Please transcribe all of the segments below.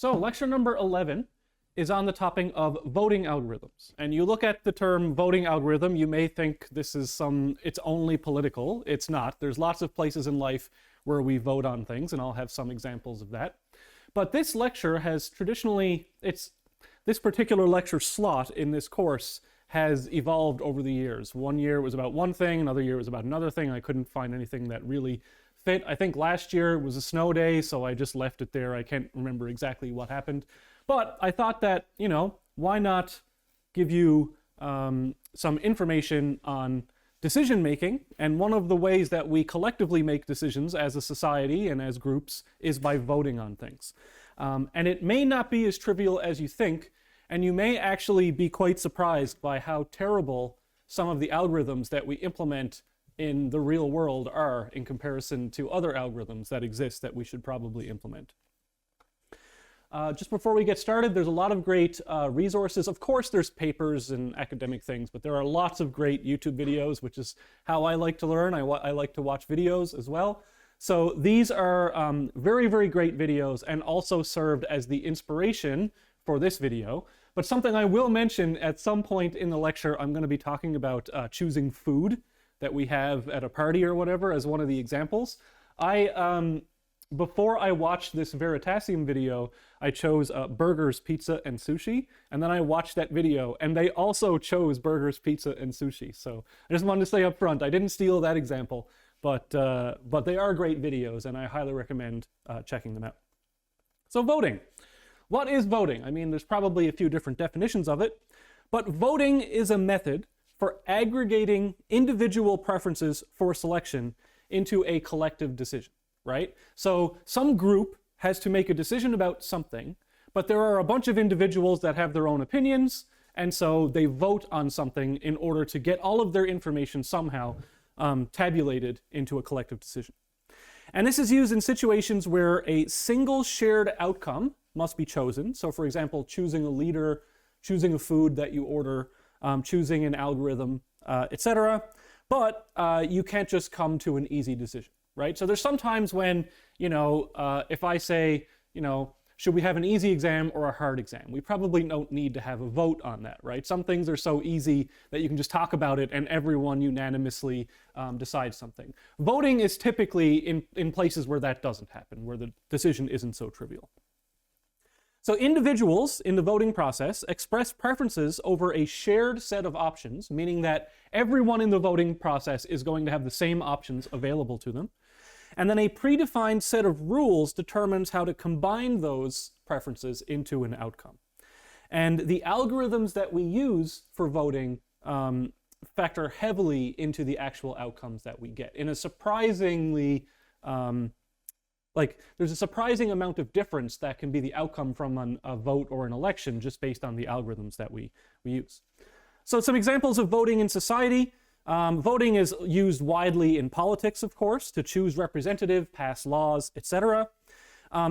So lecture number 11 is on the topic of voting algorithms. And you look at the term voting algorithm, you may think this is it's only political. It's not. There's lots of places in life where we vote on things, and I'll have some examples of that. But this lecture has traditionally, this particular lecture slot in this course has evolved over the years. One year it was about one thing, another year it was about another thing. I couldn't find anything that really fit. I think last year was a snow day, so I just left it there. I can't remember exactly what happened. But I thought that, why not give you some information on decision making? And one of the ways that we collectively make decisions as a society and as groups is by voting on things. And it may not be as trivial as you think, and you may actually be quite surprised by how terrible some of the algorithms that we implement in the real world are in comparison to other algorithms that exist that we should probably implement. Just before we get started, there's a lot of great resources. Of course, there's papers and academic things, but there are lots of great YouTube videos, which is how I like to learn. I like to watch videos as well. So these are very, very great videos and also served as the inspiration for this video. But something I will mention at some point in the lecture, I'm going to be talking about choosing food that we have at a party or whatever as one of the examples. Before I watched this Veritasium video, I chose burgers, pizza, and sushi, and then I watched that video, and they also chose burgers, pizza, and sushi. So I just wanted to say up front, I didn't steal that example, but they are great videos, and I highly recommend checking them out. So voting. What is voting? I mean, there's probably a few different definitions of it, but voting is a method for aggregating individual preferences for selection into a collective decision, right? So some group has to make a decision about something, but there are a bunch of individuals that have their own opinions, and so they vote on something in order to get all of their information somehow tabulated into a collective decision. And this is used in situations where a single shared outcome must be chosen. So for example, choosing a leader, choosing a food that you order, choosing an algorithm, etc. But you can't just come to an easy decision, right? So there's sometimes when, if I say, should we have an easy exam or a hard exam? We probably don't need to have a vote on that, right? Some things are so easy that you can just talk about it and everyone unanimously decides something. Voting is typically in places where that doesn't happen, where the decision isn't so trivial. So individuals in the voting process express preferences over a shared set of options, meaning that everyone in the voting process is going to have the same options available to them. And then a predefined set of rules determines how to combine those preferences into an outcome. And the algorithms that we use for voting factor heavily into the actual outcomes that we get in a surprisingly there's a surprising amount of difference that can be the outcome from a vote or an election just based on the algorithms that we use. So some examples of voting in society. Voting is used widely in politics, of course, to choose representative, pass laws, etc.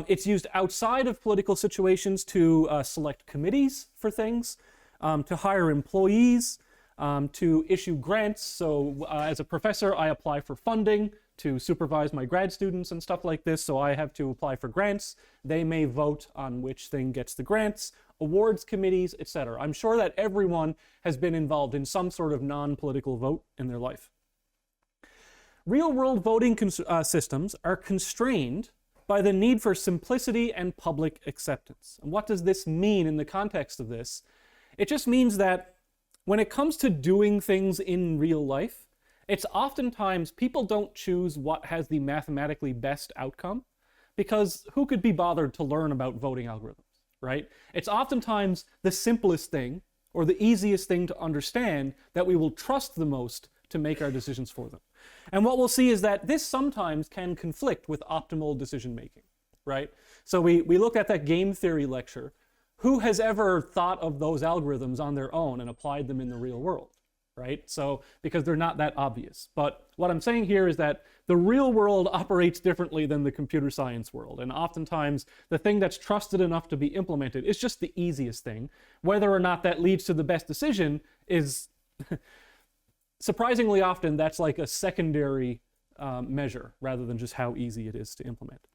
It's used outside of political situations to select committees for things, to hire employees, to issue grants. So as a professor, I apply for funding to supervise my grad students and stuff like this, so I have to apply for grants. They may vote on which thing gets the grants, awards committees, etc. I'm sure that everyone has been involved in some sort of non-political vote in their life. Real-world voting systems are constrained by the need for simplicity and public acceptance. And what does this mean in the context of this? It just means that when it comes to doing things in real life, it's oftentimes people don't choose what has the mathematically best outcome because who could be bothered to learn about voting algorithms, right? It's oftentimes the simplest thing or the easiest thing to understand that we will trust the most to make our decisions for them. And what we'll see is that this sometimes can conflict with optimal decision making, right? So we look at that game theory lecture. Who has ever thought of those algorithms on their own and applied them in the real world? Right? So, because they're not that obvious. But what I'm saying here is that the real world operates differently than the computer science world. And oftentimes, the thing that's trusted enough to be implemented is just the easiest thing. Whether or not that leads to the best decision is, surprisingly often, that's like a secondary measure rather than just how easy it is to implement.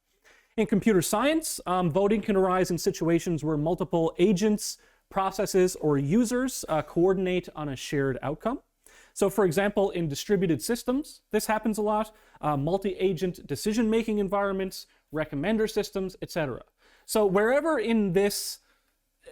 In computer science, voting can arise in situations where multiple agents, processes, or users coordinate on a shared outcome. So for example, in distributed systems, this happens a lot, multi-agent decision-making environments, recommender systems, etc. So wherever in this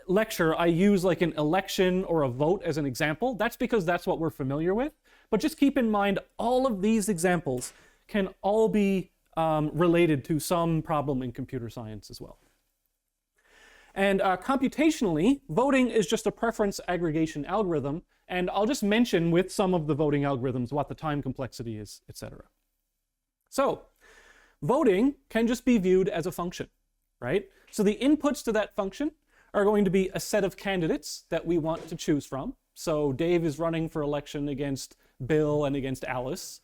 lecture I use like an election or a vote as an example, that's because that's what we're familiar with. But just keep in mind, all of these examples can all be related to some problem in computer science as well. And computationally, voting is just a preference aggregation algorithm, and I'll just mention with some of the voting algorithms what the time complexity is, etc. So, voting can just be viewed as a function, right? So the inputs to that function are going to be a set of candidates that we want to choose from. So Dave is running for election against Bill and against Alice.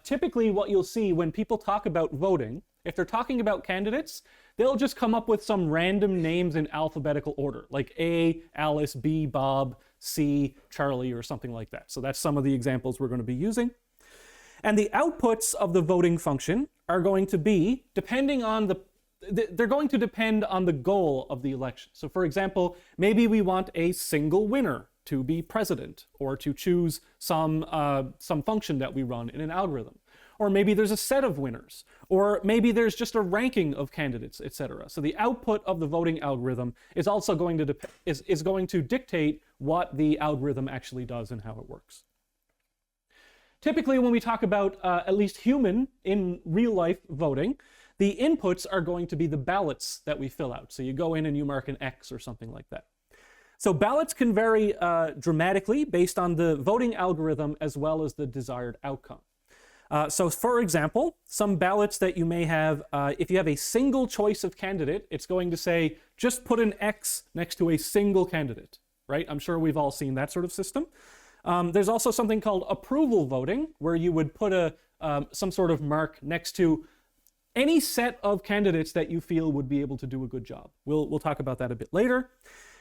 Typically what you'll see when people talk about voting, if they're talking about candidates, they'll just come up with some random names in alphabetical order, like A, Alice, B, Bob, C, Charlie, or something like that. So that's some of the examples we're going to be using. And the outputs of the voting function are going to be, they're going to depend on the goal of the election. So for example, maybe we want a single winner to be president, or to choose some function that we run in an algorithm. Or maybe there's a set of winners, or maybe there's just a ranking of candidates, etc. So the output of the voting algorithm is also going to is going to dictate what the algorithm actually does and how it works. Typically, when we talk about at least human in real life voting, the inputs are going to be the ballots that we fill out. So you go in and you mark an X or something like that. So ballots can vary dramatically based on the voting algorithm as well as the desired outcome. So for example, some ballots that you may have, if you have a single choice of candidate, it's going to say, just put an X next to a single candidate, right? I'm sure we've all seen that sort of system. There's also something called approval voting, where you would put some sort of mark next to any set of candidates that you feel would be able to do a good job. We'll talk about that a bit later.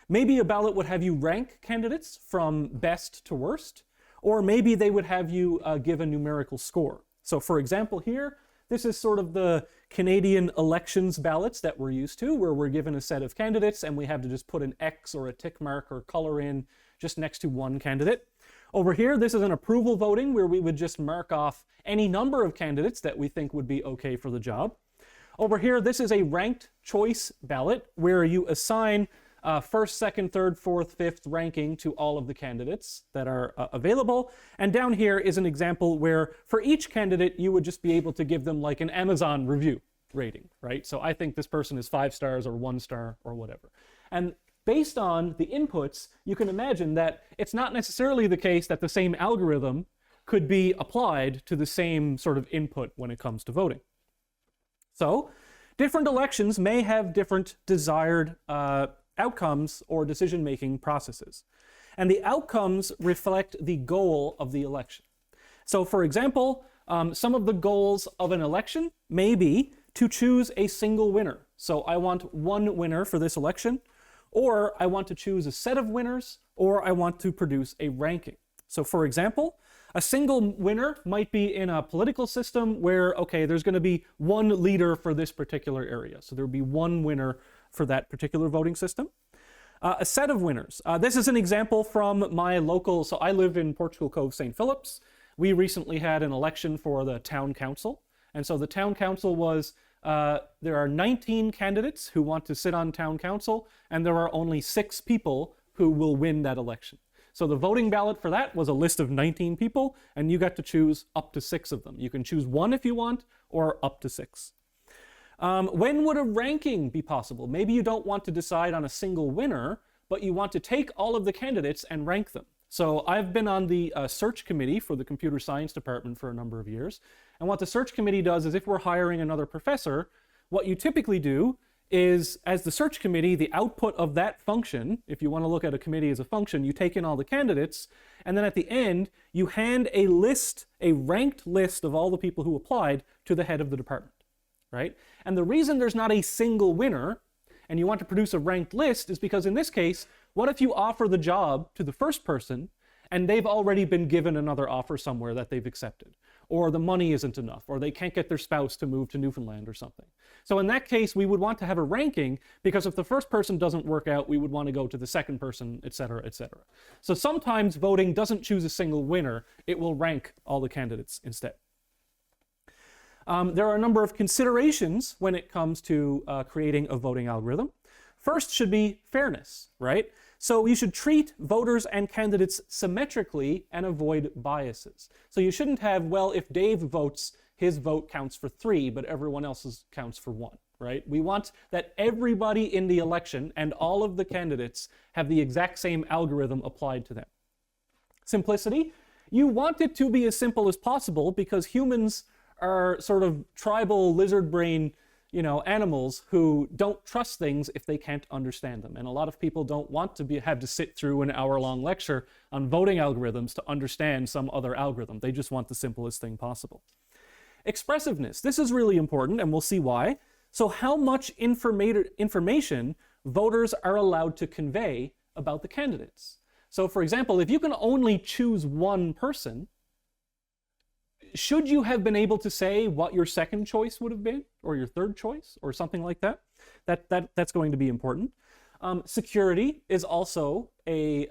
Maybe a ballot would have you rank candidates from best to worst, or maybe they would have you give a numerical score. So for example here, this is sort of the Canadian elections ballots that we're used to, where we're given a set of candidates and we have to just put an X or a tick mark or color in just next to one candidate. Over here, this is an approval voting where we would just mark off any number of candidates that we think would be okay for the job. Over here, this is a ranked choice ballot where you assign first, second, third, fourth, fifth ranking to all of the candidates that are available. And down here is an example where for each candidate, you would just be able to give them like an Amazon review rating, right? So I think this person is 5 stars or 1 star or whatever. And based on the inputs, you can imagine that it's not necessarily the case that the same algorithm could be applied to the same sort of input when it comes to voting. So different elections may have different desired outcomes or decision-making processes. And the outcomes reflect the goal of the election. So for example, some of the goals of an election may be to choose a single winner. So I want one winner for this election, or I want to choose a set of winners, or I want to produce a ranking. So for example, a single winner might be in a political system where, okay, there's going to be one leader for this particular area. So there would be one winner for that particular voting system. A set of winners. This is an example from my local, so I live in Portugal Cove, St. Philip's. We recently had an election for the town council. And so the town council was, there are 19 candidates who want to sit on town council, and there are only 6 people who will win that election. So the voting ballot for that was a list of 19 people, and you got to choose up to 6 of them. You can choose 1 if you want, or up to 6. When would a ranking be possible? Maybe you don't want to decide on a single winner, but you want to take all of the candidates and rank them. So I've been on the search committee for the computer science department for a number of years. And what the search committee does is if we're hiring another professor, what you typically do is, as the search committee, the output of that function, if you want to look at a committee as a function, you take in all the candidates, and then at the end, you hand a list, a ranked list of all the people who applied to the head of the department, right? And the reason there's not a single winner, and you want to produce a ranked list, is because in this case, what if you offer the job to the first person, and they've already been given another offer somewhere that they've accepted? or the money isn't enough, or they can't get their spouse to move to Newfoundland or something. So in that case, we would want to have a ranking, because if the first person doesn't work out, we would want to go to the second person, etc., etc. So sometimes voting doesn't choose a single winner, it will rank all the candidates instead. There are a number of considerations when it comes to creating a voting algorithm. First should be fairness, right? So you should treat voters and candidates symmetrically and avoid biases. So you shouldn't have, well, if Dave votes, his vote counts for 3, but everyone else's counts for 1, right? We want that everybody in the election and all of the candidates have the exact same algorithm applied to them. Simplicity, you want it to be as simple as possible, because humans are sort of tribal lizard brain, animals who don't trust things if they can't understand them. And a lot of people don't want to have to sit through an hour-long lecture on voting algorithms to understand some other algorithm. They just want the simplest thing possible. Expressiveness. This is really important, and we'll see why. So how much information voters are allowed to convey about the candidates. So for example, if you can only choose one person, should you have been able to say what your second choice would have been, or your third choice, or something like that? That's going to be important. Security is also a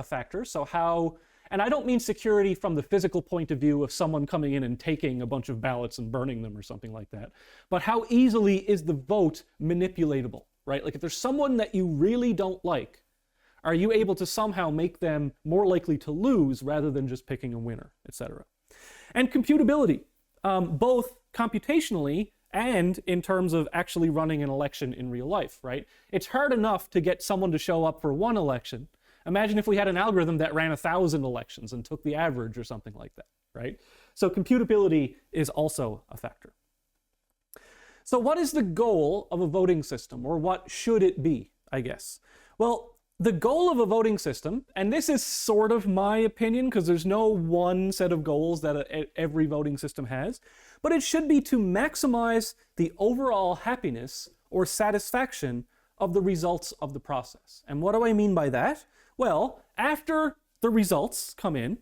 factor. So how, and I don't mean security from the physical point of view of someone coming in and taking a bunch of ballots and burning them or something like that, but how easily is the vote manipulatable, right? Like if there's someone that you really don't like, are you able to somehow make them more likely to lose rather than just picking a winner, etc.? And computability, both computationally and in terms of actually running an election in real life, right? It's hard enough to get someone to show up for one election. Imagine if we had an algorithm that ran 1,000 elections and took the average or something like that, right? So computability is also a factor. So what is the goal of a voting system, or what should it be, I guess? Well, the goal of a voting system, and this is sort of my opinion because there's no one set of goals that every voting system has, but it should be to maximize the overall happiness or satisfaction of the results of the process. And what do I mean by that? Well, after the results come in,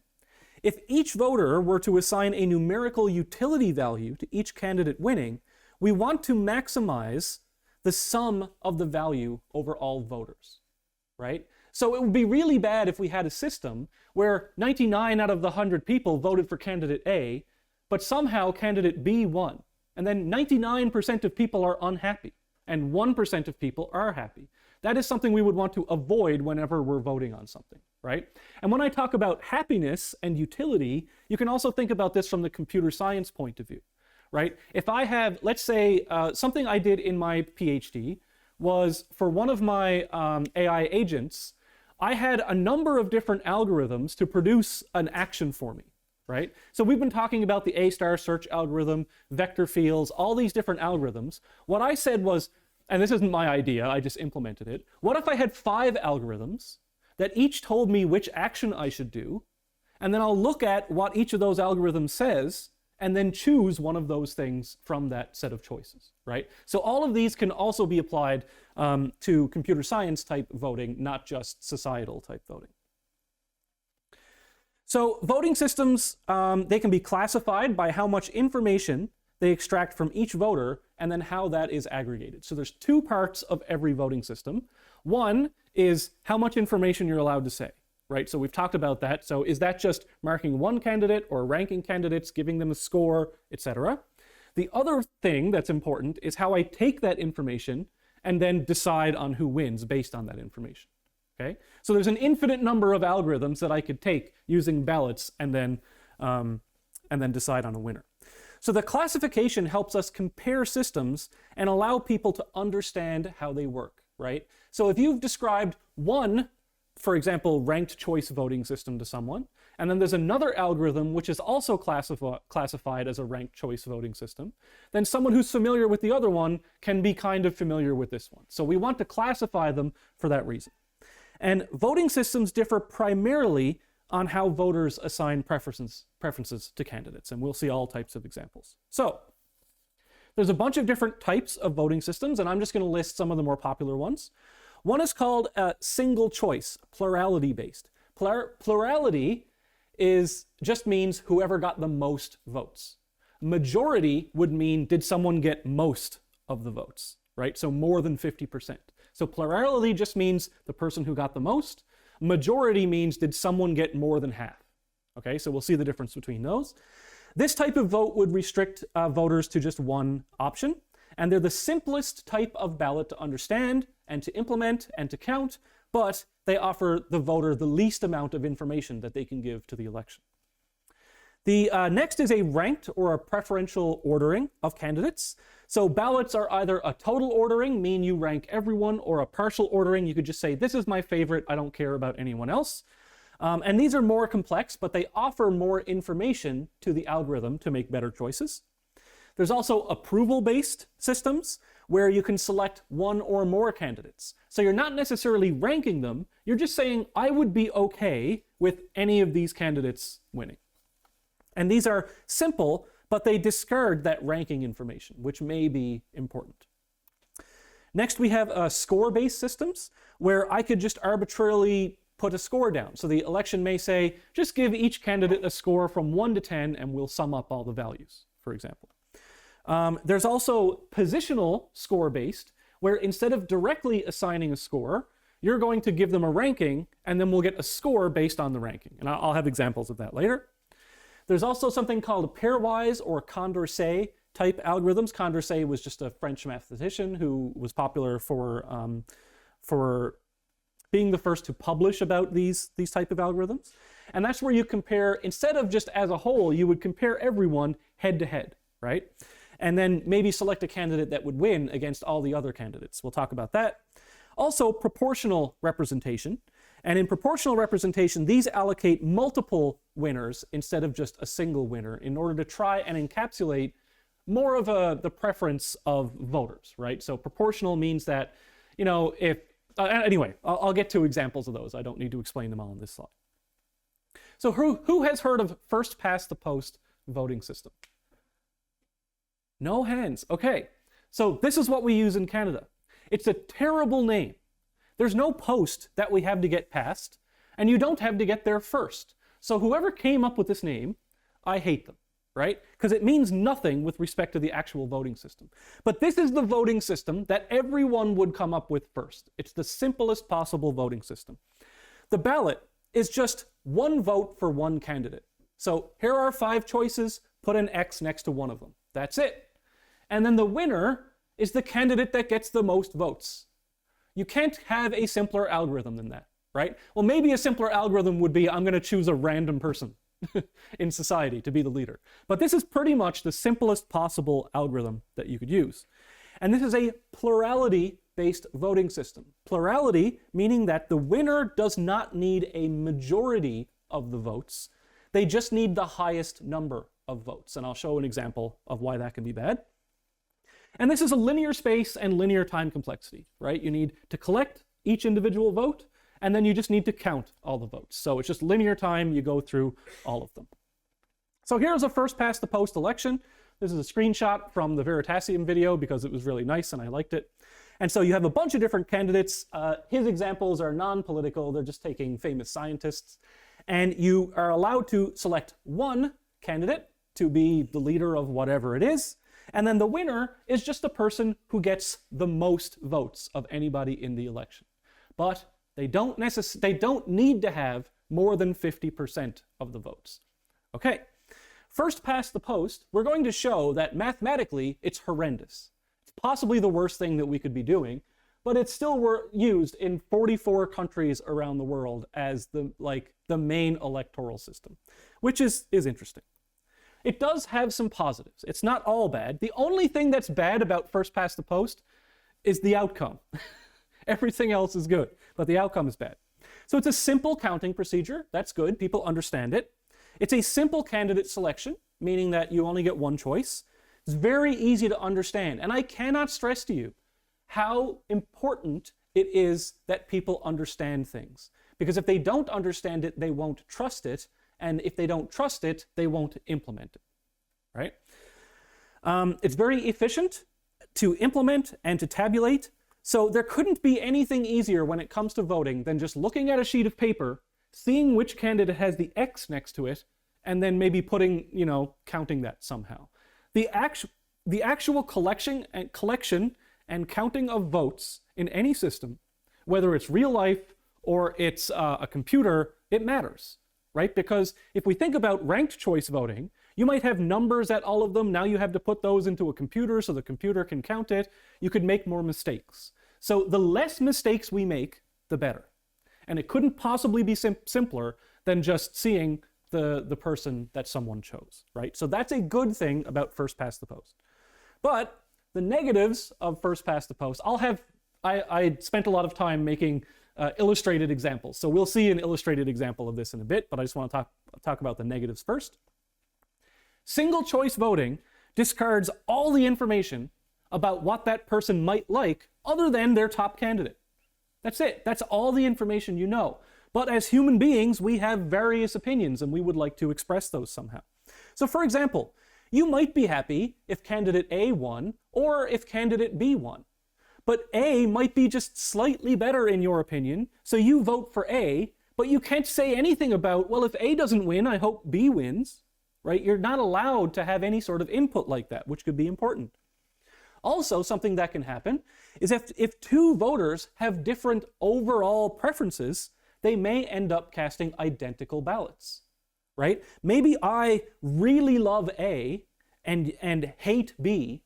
if each voter were to assign a numerical utility value to each candidate winning, we want to maximize the sum of the value over all voters. Right? So it would be really bad if we had a system where 99 out of the 100 people voted for candidate A, but somehow candidate B won. And then 99% of people are unhappy, and 1% of people are happy. That is something we would want to avoid whenever we're voting on something, right? And when I talk about happiness and utility, you can also think about this from the computer science point of view, right? If I have, let's say, something I did in my PhD, was for one of my AI agents, I had a number of different algorithms to produce an action for me, right? So we've been talking about the A-star search algorithm, vector fields, all these different algorithms. What I said was, and this isn't my idea, I just implemented it, what if I had 5 algorithms that each told me which action I should do, and then I'll look at what each of those algorithms says, and then choose one of those things from that set of choices, right? So all of these can also be applied to computer science type voting, not just societal type voting. So voting systems, they can be classified by how much information they extract from each voter and then how that is aggregated. So there's 2 parts of every voting system. One is how much information you're allowed to say. Right, so we've talked about that. So is that just marking one candidate or ranking candidates, giving them a score, etc.? The other thing that's important is how I take that information and then decide on who wins based on that information. Okay, so there's an infinite number of algorithms that I could take using ballots and then decide on a winner. So the classification helps us compare systems and allow people to understand how they work. Right, so if you've described one, for example, ranked choice voting system to someone, and then there's another algorithm which is also classified as a ranked choice voting system, then someone who's familiar with the other one can be kind of familiar with this one. So we want to classify them for that reason. And voting systems differ primarily on how voters assign preferences to candidates, and we'll see all types of examples. So there's a bunch of different types of voting systems, and I'm just going to list some of the more popular ones. One is called single choice, plurality based. Plurality just means whoever got the most votes. Majority would mean did someone get most of the votes, right? So more than 50%. So plurality just means the person who got the most. Majority means did someone get more than half. Okay, so we'll see the difference between those. This type of vote would restrict voters to just one option, and they're the simplest type of ballot to understand and to implement and to count, but they offer the voter the least amount of information that they can give to the election. The next is a ranked or a preferential ordering of candidates. So ballots are either a total ordering, mean you rank everyone, or a partial ordering. You could just say, this is my favorite, I don't care about anyone else. And these are more complex, but they offer more information to the algorithm to make better choices. There's also approval-based systems where you can select one or more candidates. So you're not necessarily ranking them, you're just saying, I would be okay with any of these candidates winning. And these are simple, but they discard that ranking information, which may be important. Next, we have score-based systems, where I could just arbitrarily put a score down. So the election may say, just give each candidate a score from 1 to 10, and we'll sum up all the values, for example. There's also positional score-based, where instead of directly assigning a score, you're going to give them a ranking, and then we'll get a score based on the ranking. And I'll have examples of that later. There's also something called pairwise or Condorcet type algorithms. Condorcet was just a French mathematician who was popular for being the first to publish about these type of algorithms. And that's where you compare, instead of just as a whole, you would compare everyone head to head, right? And then maybe select a candidate that would win against all the other candidates. We'll talk about that. Also, proportional representation. And in proportional representation, these allocate multiple winners instead of just a single winner in order to try and encapsulate more of the preference of voters, right? So proportional means that, you know, if, anyway, I'll get to examples of those. I don't need to explain them all in this slide. So who has heard of first past the post voting system? No hands. Okay, so this is what we use in Canada. It's a terrible name. There's no post that we have to get past, and you don't have to get there first. So whoever came up with this name, I hate them, right? Because it means nothing with respect to the actual voting system. But this is the voting system that everyone would come up with first. It's the simplest possible voting system. The ballot is just one vote for one candidate. So here are 5 choices, put an X next to one of them. That's it. And then the winner is the candidate that gets the most votes. You can't have a simpler algorithm than that, right? Well, maybe a simpler algorithm would be, I'm going to choose a random person in society to be the leader. But this is pretty much the simplest possible algorithm that you could use. And this is a plurality-based voting system. Plurality meaning that the winner does not need a majority of the votes. They just need the highest number of votes. And I'll show an example of why that can be bad. And this is a linear space and linear time complexity, right? You need to collect each individual vote, and then you just need to count all the votes. So it's just linear time, you go through all of them. So here's a first past the post election. This is a screenshot from the Veritasium video because it was really nice and I liked it. And so you have a bunch of different candidates. His examples are non-political, they're just taking famous scientists. And you are allowed to select one candidate to be the leader of whatever it is. And then the winner is just the person who gets the most votes of anybody in the election. But they don't need to have more than 50% of the votes. Okay, first past the post, we're going to show that mathematically it's horrendous. It's possibly the worst thing that we could be doing, but it's still used in 44 countries around the world as the main electoral system, which is interesting. It does have some positives. It's not all bad. The only thing that's bad about first past the post is the outcome. Everything else is good, but the outcome is bad. So it's a simple counting procedure. That's good. People understand it. It's a simple candidate selection, meaning that you only get one choice. It's very easy to understand. And I cannot stress to you how important it is that people understand things. Because if they don't understand it, they won't trust it. And if they don't trust it, they won't implement it, right? It's very efficient to implement and to tabulate. So there couldn't be anything easier when it comes to voting than just looking at a sheet of paper seeing which candidate has the X next to it, and then maybe putting, counting that somehow. The actual collection and counting of votes in any system, whether it's real life or it's a computer, it matters, right? Because if we think about ranked choice voting, you might have numbers at all of them. Now you have to put those into a computer so the computer can count it. You could make more mistakes. So the less mistakes we make, the better. And it couldn't possibly be simpler than just seeing the person that someone chose, right? So that's a good thing about first past the post. But the negatives of first past the post, I spent a lot of time making illustrated examples. So we'll see an illustrated example of this in a bit, but I just want to talk about the negatives first. Single choice voting discards all the information about what that person might like other than their top candidate. That's it. That's all the information you know. But as human beings, we have various opinions and we would like to express those somehow. So for example, you might be happy if candidate A won or if candidate B won. But A might be just slightly better in your opinion, so you vote for A, but you can't say anything about, well, if A doesn't win, I hope B wins, right? You're not allowed to have any sort of input like that, which could be important. Also, something that can happen is if two voters have different overall preferences, they may end up casting identical ballots, right? Maybe I really love A and hate B,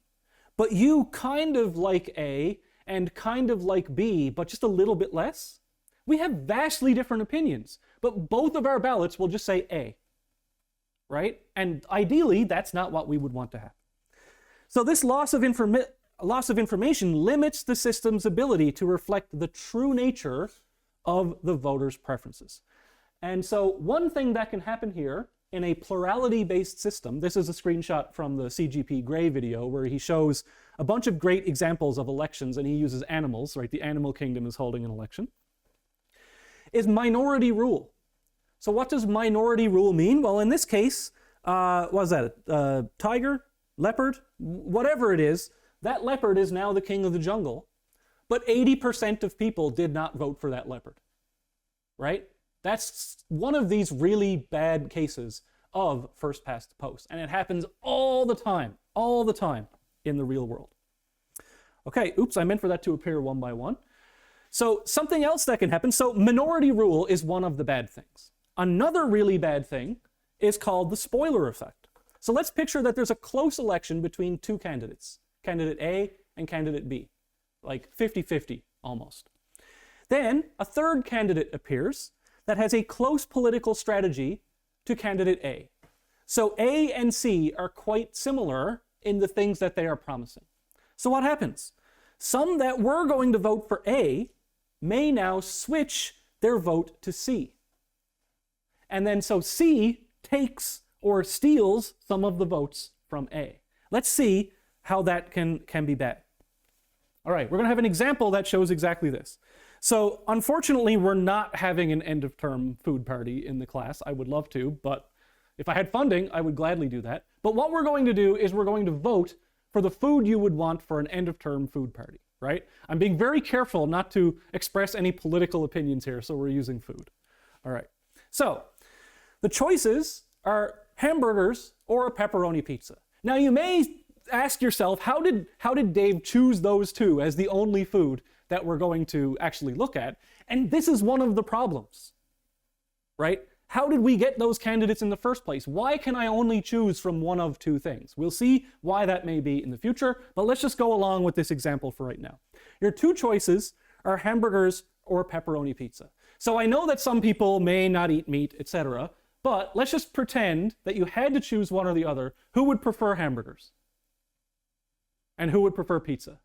but you kind of like A and kind of like B, but just a little bit less. We have vastly different opinions, but both of our ballots will just say A, right? And ideally, that's not what we would want to have. So this loss of information limits the system's ability to reflect the true nature of the voters' preferences. And so one thing that can happen here in a plurality-based system, this is a screenshot from the CGP Gray video where he shows a bunch of great examples of elections and he uses animals, right? The animal kingdom is holding an election, is minority rule. So what does minority rule mean? Well, in this case, what was that? Tiger? Leopard? Whatever it is, that leopard is now the king of the jungle, but 80% of people did not vote for that leopard, right? That's one of these really bad cases of first past the post. And it happens all the time in the real world. Okay, oops, I meant for that to appear one by one. So something else that can happen, so minority rule is one of the bad things. Another really bad thing is called the spoiler effect. So let's picture that there's a close election between two candidates, candidate A and candidate B, like 50-50 almost. Then a third candidate appears that has a close political strategy to candidate A. So A and C are quite similar in the things that they are promising. So what happens? Some that were going to vote for A may now switch their vote to C. And then so C takes or steals some of the votes from A. Let's see how that can be bad. All right, we're going to have an example that shows exactly this. So unfortunately, we're not having an end of term food party in the class. I would love to, but if I had funding, I would gladly do that. But what we're going to do is we're going to vote for the food you would want for an end of term food party, right? I'm being very careful not to express any political opinions here, so we're using food. All right, so the choices are hamburgers or a pepperoni pizza. Now you may ask yourself, how did Dave choose those two as the only food that we're going to actually look at? And this is one of the problems, right? How did we get those candidates in the first place? Why can I only choose from one of two things? We'll see why that may be in the future, but let's just go along with this example for right now. Your two choices are hamburgers or pepperoni pizza. So I know that some people may not eat meat, etc., but let's just pretend that you had to choose one or the other. Who would prefer hamburgers? And who would prefer pizza?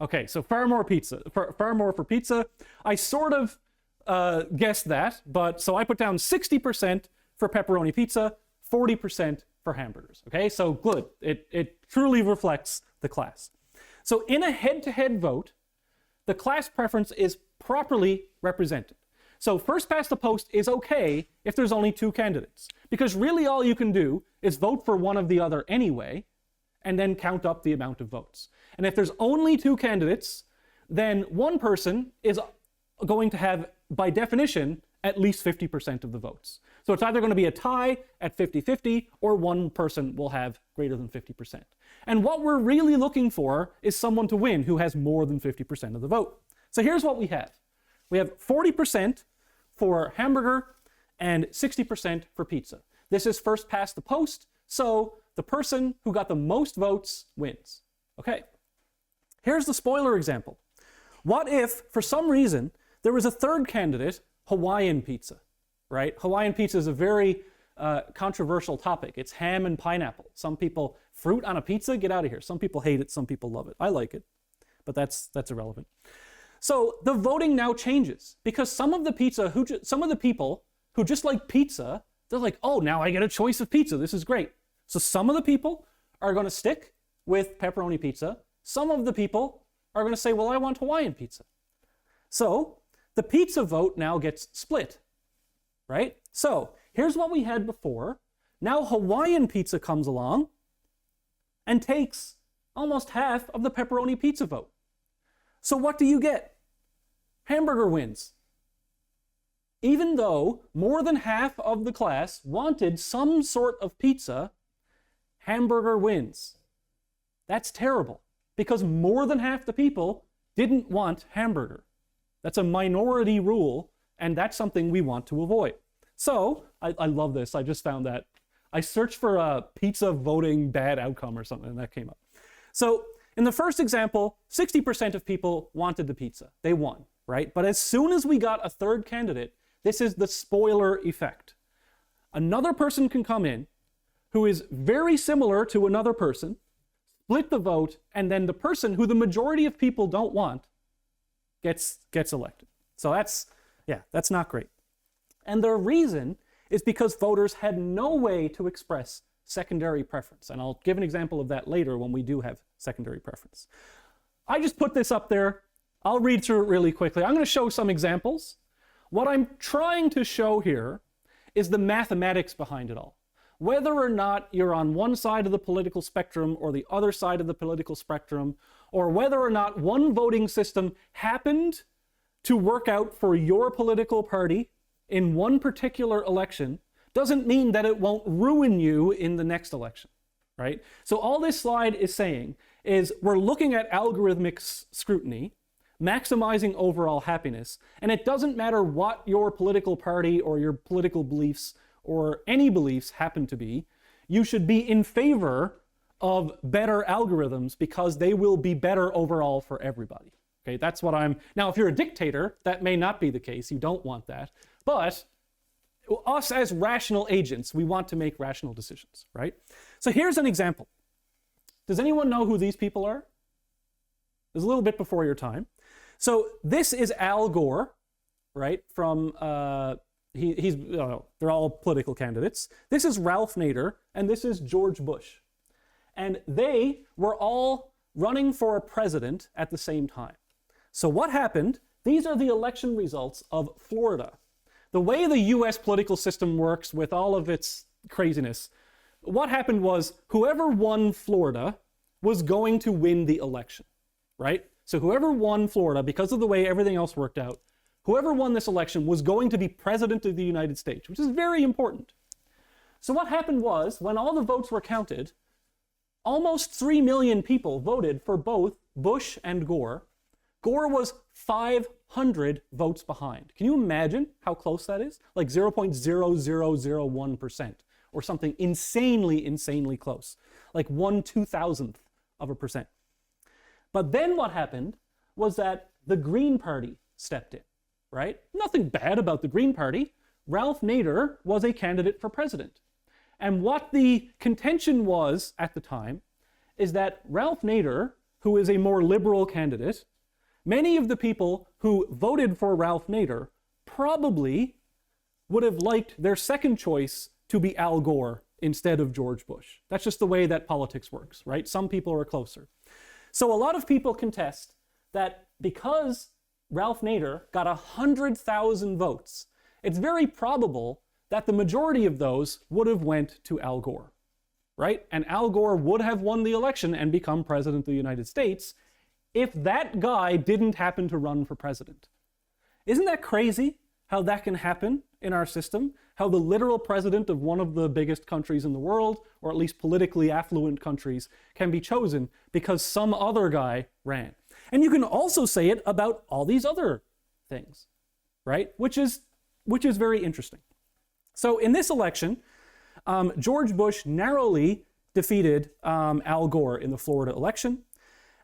Okay, so far more for pizza. I sort of guessed that, but so I put down 60% for pepperoni pizza, 40% for hamburgers. Okay, so good. It truly reflects the class. So in a head-to-head vote, the class preference is properly represented. So first past the post is okay if there's only two candidates, because really all you can do is vote for one of the other anyway, and then count up the amount of votes. And if there's only two candidates, then one person is going to have, by definition, at least 50% of the votes. So it's either going to be a tie at 50-50 or one person will have greater than 50%. And what we're really looking for is someone to win who has more than 50% of the vote. So here's what we have. We have 40% for hamburger and 60% for pizza. This is first past the post, so the person who got the most votes wins. Okay, here's the spoiler example. What if, for some reason, there was a third candidate, Hawaiian pizza, right? Hawaiian pizza is a very controversial topic. It's ham and pineapple. Some people, fruit on a pizza, get out of here. Some people hate it, some people love it. I like it, but that's irrelevant. So the voting now changes because some of the people who just like pizza, they're like, oh, now I get a choice of pizza. This is great. So some of the people are going to stick with pepperoni pizza. Some of the people are going to say, well, I want Hawaiian pizza. So the pizza vote now gets split, right? So here's what we had before. Now Hawaiian pizza comes along and takes almost half of the pepperoni pizza vote. So what do you get? Hamburger wins. Even though more than half of the class wanted some sort of pizza, hamburger wins. That's terrible because more than half the people didn't want hamburger. That's a minority rule, and that's something we want to avoid. So, I love this. I just found that. I searched for a pizza voting bad outcome or something, and that came up. So, in the first example, 60% of people wanted the pizza. They won, right? But as soon as we got a third candidate, this is the spoiler effect. Another person can come in who is very similar to another person, split the vote, and then the person who the majority of people don't want gets elected. So that's not great. And the reason is because voters had no way to express secondary preference. And I'll give an example of that later when we do have secondary preference. I just put this up there. I'll read through it really quickly. I'm going to show some examples. What I'm trying to show here is the mathematics behind it all. Whether or not you're on one side of the political spectrum or the other side of the political spectrum, or whether or not one voting system happened to work out for your political party in one particular election, doesn't mean that it won't ruin you in the next election, right? So all this slide is saying is we're looking at algorithmic scrutiny, maximizing overall happiness, and it doesn't matter what your political party or your political beliefs or any beliefs happen to be, you should be in favor of better algorithms because they will be better overall for everybody. Okay, that's what now if you're a dictator, that may not be the case, you don't want that, but us as rational agents, we want to make rational decisions, right? So here's an example. Does anyone know who these people are? It's a little bit before your time. So this is Al Gore, right? From, they're all political candidates. This is Ralph Nader, and this is George Bush. And they were all running for a president at the same time. So what happened? These are the election results of Florida. The way the US political system works with all of its craziness, what happened was whoever won Florida was going to win the election, right? So whoever won Florida, because of the way everything else worked out, whoever won this election was going to be president of the United States, which is very important. So what happened was, when all the votes were counted, almost 3 million people voted for both Bush and Gore. Gore was 500 votes behind. Can you imagine how close that is? Like 0.0001%, or something insanely close. Like 1/2000th of a percent. But then what happened was that the Green Party stepped in, right? Nothing bad about the Green Party. Ralph Nader was a candidate for president. And what the contention was at the time is that Ralph Nader, who is a more liberal candidate, many of the people who voted for Ralph Nader probably would have liked their second choice to be Al Gore instead of George Bush. That's just the way that politics works, right? Some people are closer. So a lot of people contest that because Ralph Nader got 100,000 votes, it's very probable that the majority of those would have went to Al Gore, right? And Al Gore would have won the election and become president of the United States if that guy didn't happen to run for president. Isn't that crazy? how that can happen in our system, how the literal president of one of the biggest countries in the world, or at least politically affluent countries, can be chosen because some other guy ran. And you can also say it about all these other things, right? Which is very interesting. So in this election, George Bush narrowly defeated Al Gore in the Florida election,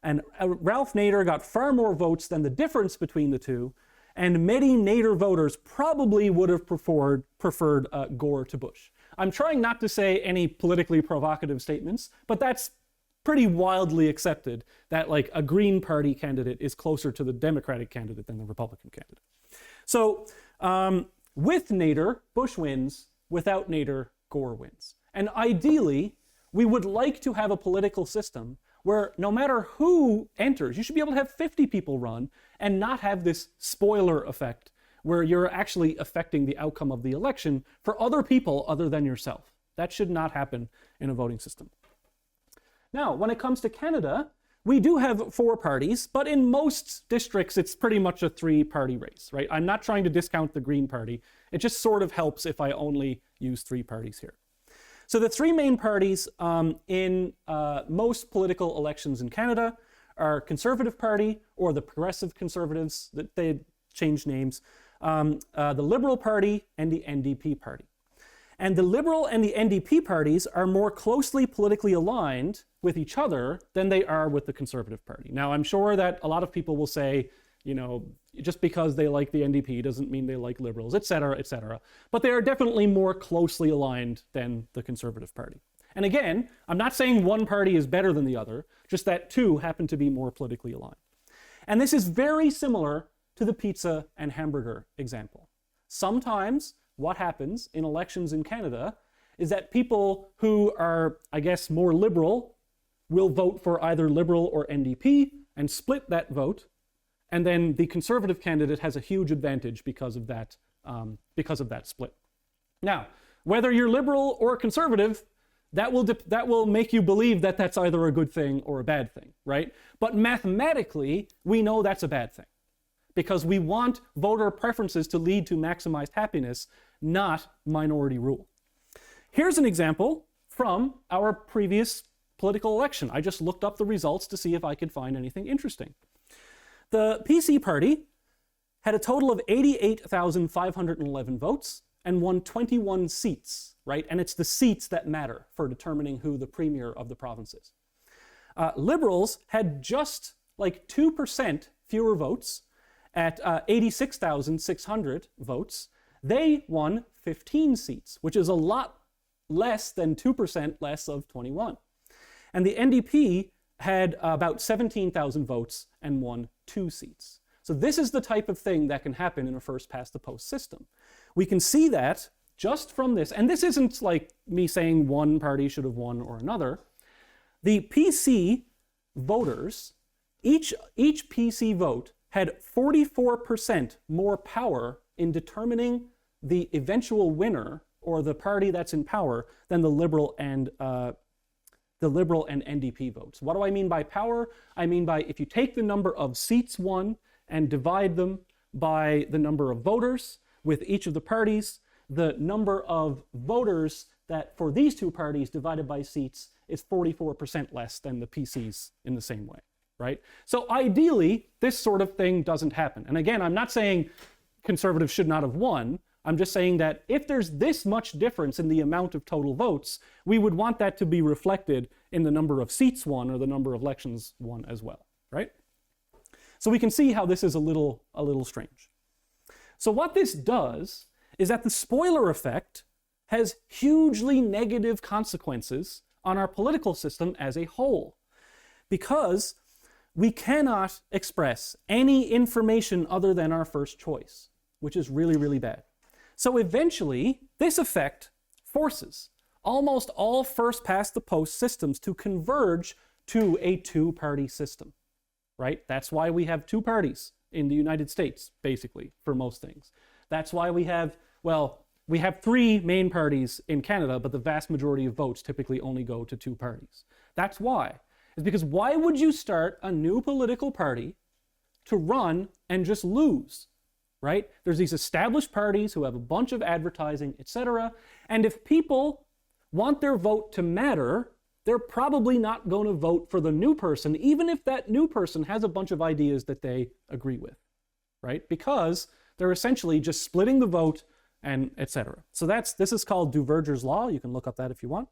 and Ralph Nader got far more votes than the difference between the two, and many Nader voters probably would have preferred Gore to Bush. I'm trying not to say any politically provocative statements, but that's pretty wildly accepted that like a Green Party candidate is closer to the Democratic candidate than the Republican candidate. So with Nader, Bush wins. Without Nader, Gore wins. And ideally, we would like to have a political system where no matter who enters, you should be able to have 50 people run and not have this spoiler effect where you're actually affecting the outcome of the election for other people other than yourself. That should not happen in a voting system. Now, when it comes to Canada, we do have 4 parties, but in most districts, it's pretty much a 3-party race, right? I'm not trying to discount the Green Party. It just sort of helps if I only use 3 parties here. So the 3 main parties in most political elections in Canada are Conservative Party, or the Progressive Conservatives, that they changed names, the Liberal Party, and the NDP Party. And the Liberal and the NDP parties are more closely politically aligned with each other than they are with the Conservative Party. Now, I'm sure that a lot of people will say, you know, just because they like the NDP doesn't mean they like liberals, et cetera, et cetera. But they are definitely more closely aligned than the Conservative Party. And again, I'm not saying one party is better than the other, just that 2 happen to be more politically aligned. And this is very similar to the pizza and hamburger example. Sometimes what happens in elections in Canada is that people who are, I guess, more liberal will vote for either Liberal or NDP and split that vote. And then the Conservative candidate has a huge advantage because of that split. Now, whether you're Liberal or Conservative, that will make you believe that that's either a good thing or a bad thing, right? But mathematically, we know that's a bad thing because we want voter preferences to lead to maximized happiness, not minority rule. Here's an example from our previous political election. I just looked up the results to see if I could find anything interesting. The PC party had a total of 88,511 votes and won 21 seats, right? And it's the seats that matter for determining who the premier of the province is. Liberals had just like 2% fewer votes at 86,600 votes. They won 15 seats, which is a lot less than 2% less of 21. And the NDP had about 17,000 votes and won 2 seats. So this is the type of thing that can happen in a first-past-the-post system. We can see that just from this, and this isn't like me saying one party should have won or another. The PC voters, each PC vote had 44% more power in determining the eventual winner or the party that's in power than the Liberal and NDP votes. What do I mean by power? I mean by if you take the number of seats won and divide them by the number of voters with each of the parties, the number of voters that for these 2 parties divided by seats is 44% less than the PCs in the same way, right? So ideally, this sort of thing doesn't happen. And again, I'm not saying Conservatives should not have won. I'm just saying that if there's this much difference in the amount of total votes, we would want that to be reflected in the number of seats won or the number of elections won as well, right? So we can see how this is a little strange. So what this does is that the spoiler effect has hugely negative consequences on our political system as a whole, because we cannot express any information other than our first choice, which is really, really bad. So eventually, this effect forces almost all first-past-the-post systems to converge to a 2-party system, right? That's why we have 2 parties in the United States, basically, for most things. That's why we have 3 main parties in Canada, but the vast majority of votes typically only go to 2 parties. That's why. It's because why would you start a new political party to run and just lose? right? There's these established parties who have a bunch of advertising, etc. And if people want their vote to matter, they're probably not going to vote for the new person, even if that new person has a bunch of ideas that they agree with, right? Because they're essentially just splitting the vote and etc. So this is called Duverger's law. You can look up that if you want.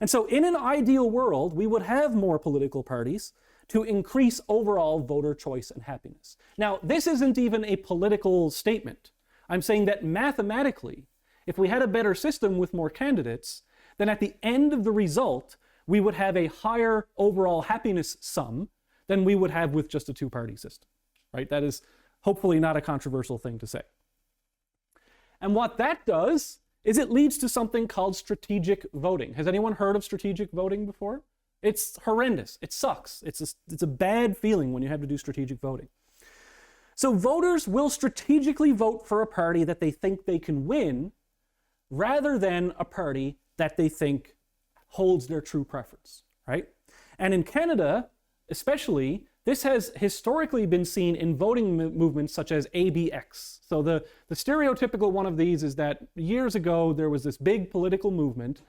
And so in an ideal world, we would have more political parties to increase overall voter choice and happiness. Now, this isn't even a political statement. I'm saying that mathematically, if we had a better system with more candidates, then at the end of the result, we would have a higher overall happiness sum than we would have with just a two-party system, right? That is hopefully not a controversial thing to say. And what that does is it leads to something called strategic voting. Has anyone heard of strategic voting before? It's horrendous. It sucks. It's a bad feeling when you have to do strategic voting. So voters will strategically vote for a party that they think they can win rather than a party that they think holds their true preference, right? And in Canada, especially, this has historically been seen in voting movements such as ABX. So the stereotypical one of these is that years ago there was this big political movement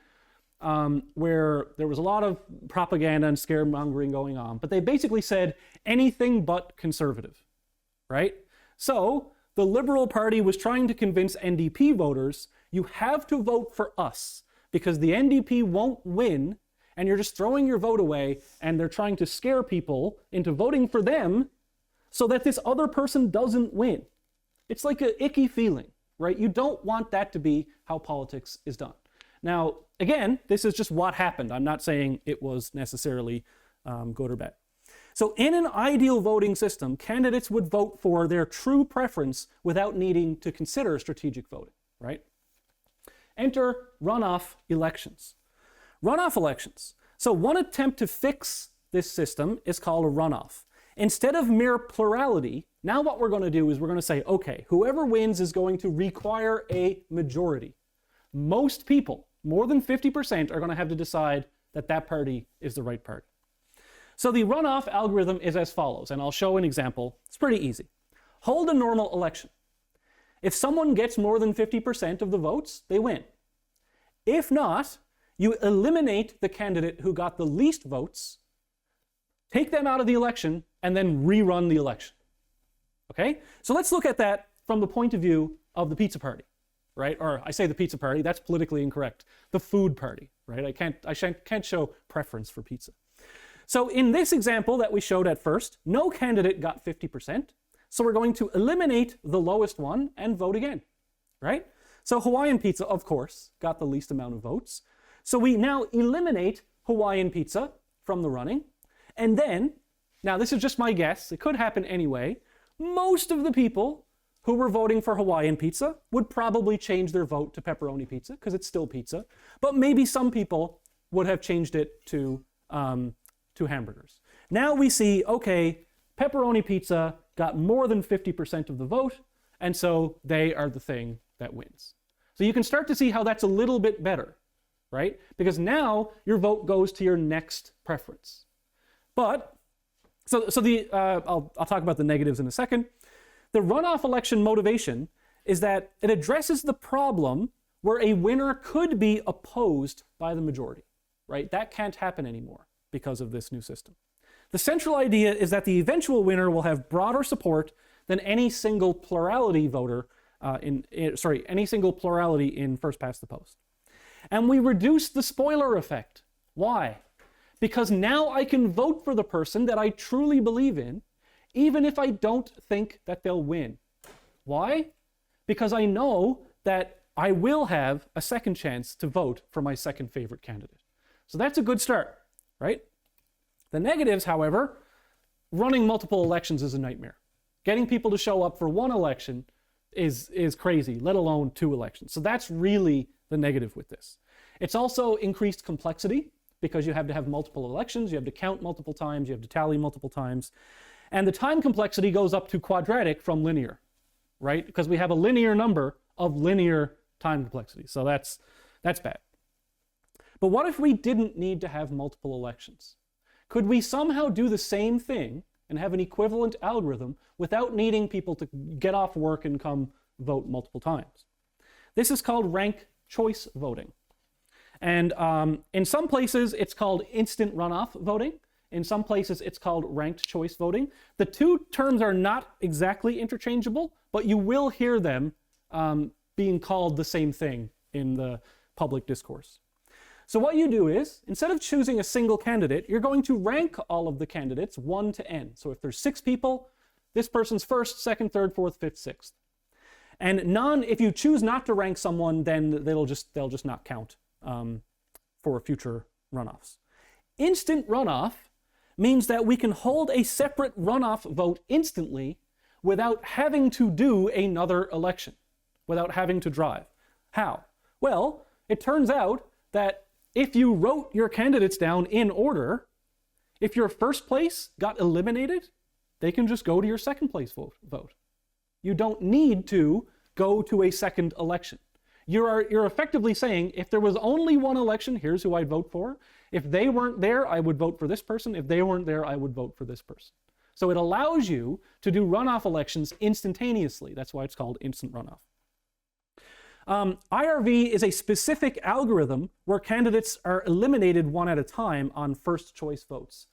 where there was a lot of propaganda and scaremongering going on, but they basically said anything but conservative, right? So the Liberal Party was trying to convince NDP voters, you have to vote for us because the NDP won't win and you're just throwing your vote away, and they're trying to scare people into voting for them so that this other person doesn't win. It's like an icky feeling, right? You don't want that to be how politics is done. Now, again, this is just what happened. I'm not saying it was necessarily good or bad. So in an ideal voting system, candidates would vote for their true preference without needing to consider strategic voting, right? Enter runoff elections. Runoff elections. So one attempt to fix this system is called a runoff. Instead of mere plurality, now what we're going to do is we're going to say, okay, whoever wins is going to require a majority. Most people, more than 50%, are going to have to decide that that party is the right party. So the runoff algorithm is as follows, and I'll show an example. It's pretty easy. Hold a normal election. If someone gets more than 50% of the votes, they win. If not, you eliminate the candidate who got the least votes, take them out of the election, and then rerun the election. Okay? So let's look at that from the point of view of the pizza party, right? Or I say the pizza party, that's politically incorrect. The food party, right? I can't show preference for pizza. So in this example that we showed at first, no candidate got 50%. So we're going to eliminate the lowest one and vote again, right? So Hawaiian pizza, of course, got the least amount of votes. So we now eliminate Hawaiian pizza from the running. And then, now this is just my guess, it could happen anyway, most of the people who were voting for Hawaiian pizza would probably change their vote to pepperoni pizza because it's still pizza. But maybe some people would have changed it to hamburgers. Now we see, okay, pepperoni pizza got more than 50% of the vote, and so they are the thing that wins. So you can start to see how that's a little bit better, right? Because now your vote goes to your next preference. But, I'll talk about the negatives in a second. The runoff election motivation is that it addresses the problem where a winner could be opposed by the majority, right? That can't happen anymore because of this new system. The central idea is that the eventual winner will have broader support than any single plurality voter any single plurality in first past the post. And we reduce the spoiler effect. Why? Because now I can vote for the person that I truly believe in, even if I don't think that they'll win. Why? Because I know that I will have a second chance to vote for my second favorite candidate. So that's a good start, right? The negatives, however, running multiple elections is a nightmare. Getting people to show up for one election is crazy, let alone two elections. So that's really the negative with this. It's also increased complexity because you have to have multiple elections, you have to count multiple times, you have to tally multiple times. And the time complexity goes up to quadratic from linear, right? Because we have a linear number of linear time complexity. So that's bad. But what if we didn't need to have multiple elections? Could we somehow do the same thing and have an equivalent algorithm without needing people to get off work and come vote multiple times. This is called ranked choice voting. And in some places, it's called instant runoff voting. In some places, it's called ranked choice voting. The two terms are not exactly interchangeable, but you will hear them being called the same thing in the public discourse. So what you do is, instead of choosing a single candidate, you're going to rank all of the candidates 1 to n. So if there's 6 people, this person's first, second, third, fourth, fifth, sixth. And if you choose not to rank someone, then they'll just not count for future runoffs. Instant runoff means that we can hold a separate runoff vote instantly without having to do another election, without having to drive. How? Well, it turns out that if you wrote your candidates down in order, if your first place got eliminated, they can just go to your second place vote. You don't need to go to a second election. You're effectively saying, if there was only one election, here's who I'd vote for. If they weren't there, I would vote for this person. If they weren't there, I would vote for this person. So it allows you to do runoff elections instantaneously. That's why it's called instant runoff. IRV is a specific algorithm where candidates are eliminated one at a time on first choice votes.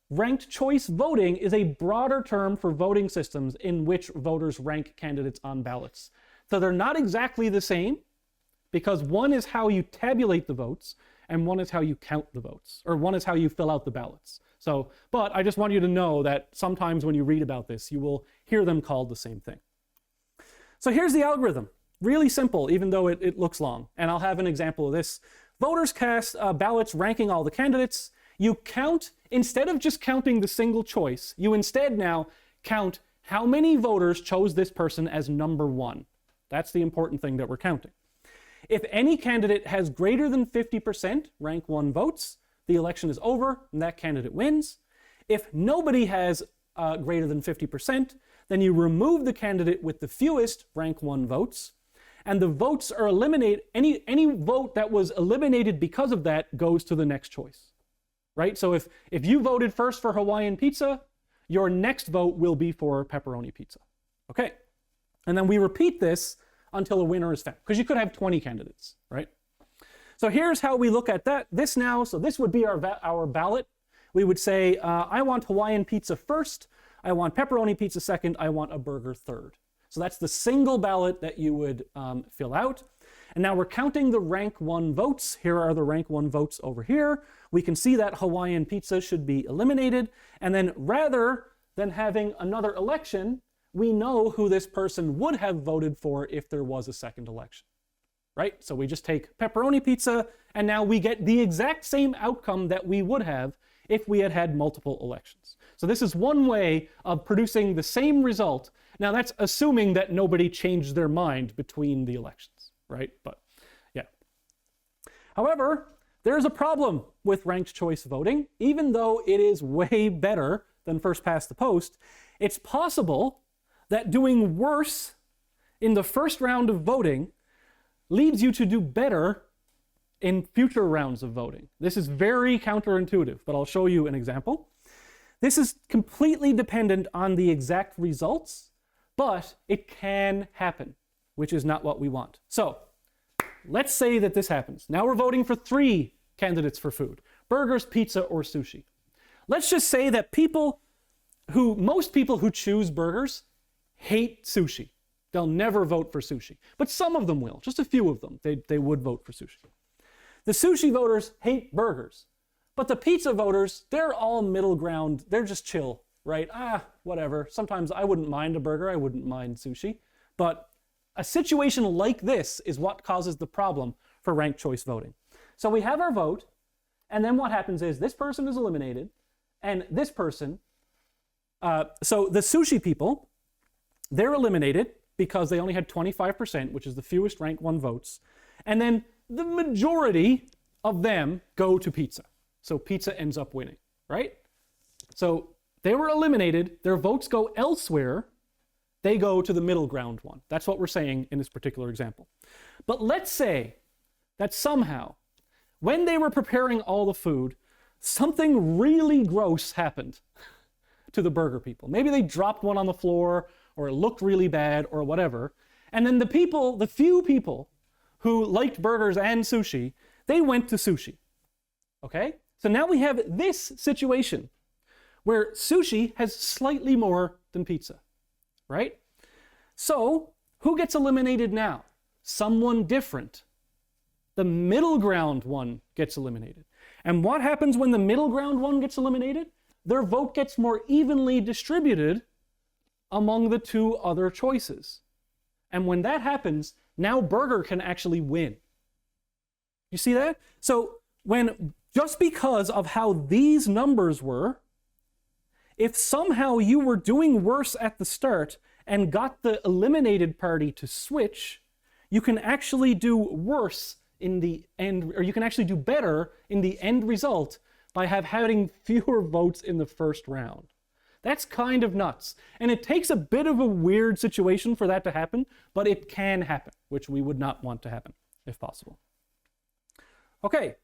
Ranked choice voting is a broader term for voting systems in which voters rank candidates on ballots. So they're not exactly the same, because one is how you tabulate the votes and one is how you count the votes, or one is how you fill out the ballots. So, but I just want you to know that sometimes when you read about this, you will hear them called the same thing. So here's the algorithm. Really simple, even though it looks long. And I'll have an example of this. Voters cast ballots ranking all the candidates. You count, instead of just counting the single choice, you instead now count how many voters chose this person as number 1. That's the important thing that we're counting. If any candidate has greater than 50% rank 1 votes, the election is over and that candidate wins. If nobody has greater than 50%, then you remove the candidate with the fewest rank 1 votes, and the votes are eliminated. Any vote that was eliminated because of that goes to the next choice, right? So if you voted first for Hawaiian pizza, your next vote will be for pepperoni pizza, okay? And then we repeat this until a winner is found, because you could have 20 candidates, right? So here's how we look at this now. So this would be our ballot. We would say, I want Hawaiian pizza first, I want pepperoni pizza second, I want a burger third. So that's the single ballot that you would fill out. And now we're counting the rank 1 votes. Here are the rank 1 votes over here. We can see that Hawaiian pizza should be eliminated. And then rather than having another election, we know who this person would have voted for if there was a second election, right? So we just take pepperoni pizza, and now we get the exact same outcome that we would have if we had had multiple elections. So this is one way of producing the same result. Now that's assuming that nobody changed their mind between the elections, right? But yeah. However, there's a problem with ranked choice voting. Even though it is way better than first past the post, it's possible that doing worse in the first round of voting leads you to do better in future rounds of voting. This is very counterintuitive, but I'll show you an example. This is completely dependent on the exact results, but it can happen, which is not what we want. So let's say that this happens. Now we're voting for 3 candidates for food: burgers, pizza, or sushi. Let's just say that most people who choose burgers hate sushi. They'll never vote for sushi, but some of them will, just a few of them, they would vote for sushi. The sushi voters hate burgers, but the pizza voters, they're all middle ground. They're just chill, right? Whatever. Sometimes I wouldn't mind a burger. I wouldn't mind sushi. But a situation like this is what causes the problem for ranked choice voting. So we have our vote, and then what happens is this person is eliminated, and this person, so the sushi people, they're eliminated because they only had 25%, which is the fewest rank 1 votes. And then the majority of them go to pizza. So pizza ends up winning, right? So they were eliminated, their votes go elsewhere, they go to the middle ground one. That's what we're saying in this particular example. But let's say that somehow, when they were preparing all the food, something really gross happened to the burger people. Maybe they dropped one on the floor, or it looked really bad, or whatever. And then the few people who liked burgers and sushi, they went to sushi. Okay? So now we have this situation where sushi has slightly more than pizza, right? So who gets eliminated now? Someone different. The middle ground one gets eliminated. And what happens when the middle ground one gets eliminated? Their vote gets more evenly distributed among the two other choices. And when that happens, now burger can actually win. You see that? So just because of how these numbers were, if somehow you were doing worse at the start and got the eliminated party to switch, you can actually do worse in the end, or you can actually do better in the end result by having fewer votes in the first round. That's kind of nuts. And it takes a bit of a weird situation for that to happen, but it can happen, which we would not want to happen if possible. Okay,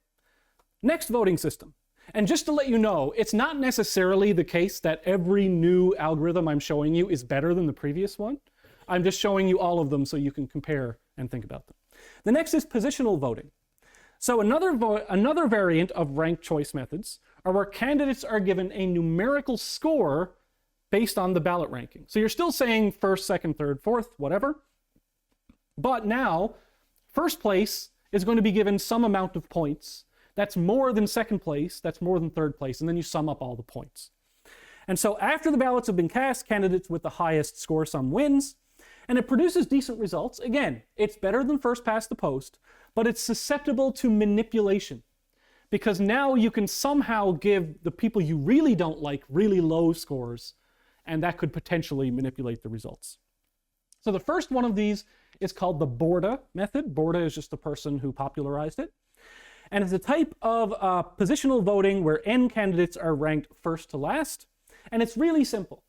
next voting system. And just to let you know, it's not necessarily the case that every new algorithm I'm showing you is better than the previous one. I'm just showing you all of them so you can compare and think about them. The next is positional voting. So another variant of ranked choice methods are where candidates are given a numerical score based on the ballot ranking. So you're still saying first, second, third, fourth, whatever. But now, first place is going to be given some amount of points. That's more than second place, that's more than third place, and then you sum up all the points. And so after the ballots have been cast, candidates with the highest score sum wins, and it produces decent results. Again, it's better than first past the post, but it's susceptible to manipulation, because now you can somehow give the people you really don't like really low scores, and that could potentially manipulate the results. So the first one of these is called the Borda method. Borda is just the person who popularized it. And it's a type of positional voting where n candidates are ranked first to last. And it's really simple.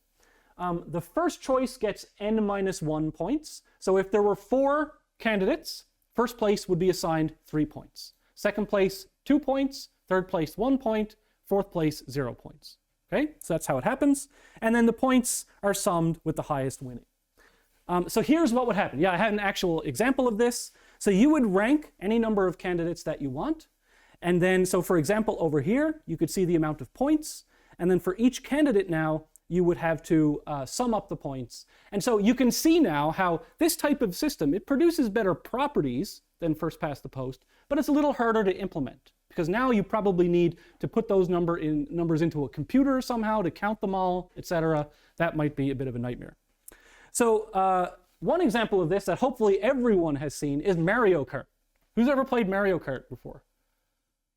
The first choice gets n-1 points. So if there were 4 candidates, first place would be assigned 3 points. Second place, 2 points. Third place, 1 point. Fourth place, 0 points. Okay, so that's how it happens. And then the points are summed with the highest winning. So here's what would happen. Yeah, I had an actual example of this. So you would rank any number of candidates that you want. And then, so for example, over here, you could see the amount of points. And then for each candidate now, you would have to sum up the points. And so you can see now how this type of system, it produces better properties than first past the post, but it's a little harder to implement, because now you probably need to put those numbers into a computer somehow to count them all, etc. That might be a bit of a nightmare. So one example of this that hopefully everyone has seen is Mario Kart. Who's ever played Mario Kart before?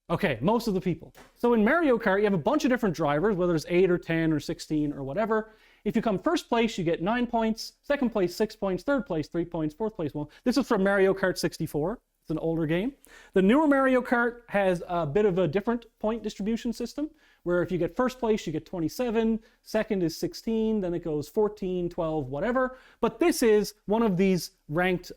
Okay, most of the people. So in Mario Kart, you have a bunch of different drivers, whether it's 8 or 10 or 16 or whatever. If you come first place, you get 9 points. Second place, 6 points. Third place, 3 points. Fourth place, 1. This is from Mario Kart 64. It's an older game. The newer Mario Kart has a bit of a different point distribution system, where if you get first place, you get 27. Second is 16. Then it goes 14, 12, whatever. But this is one of these ranked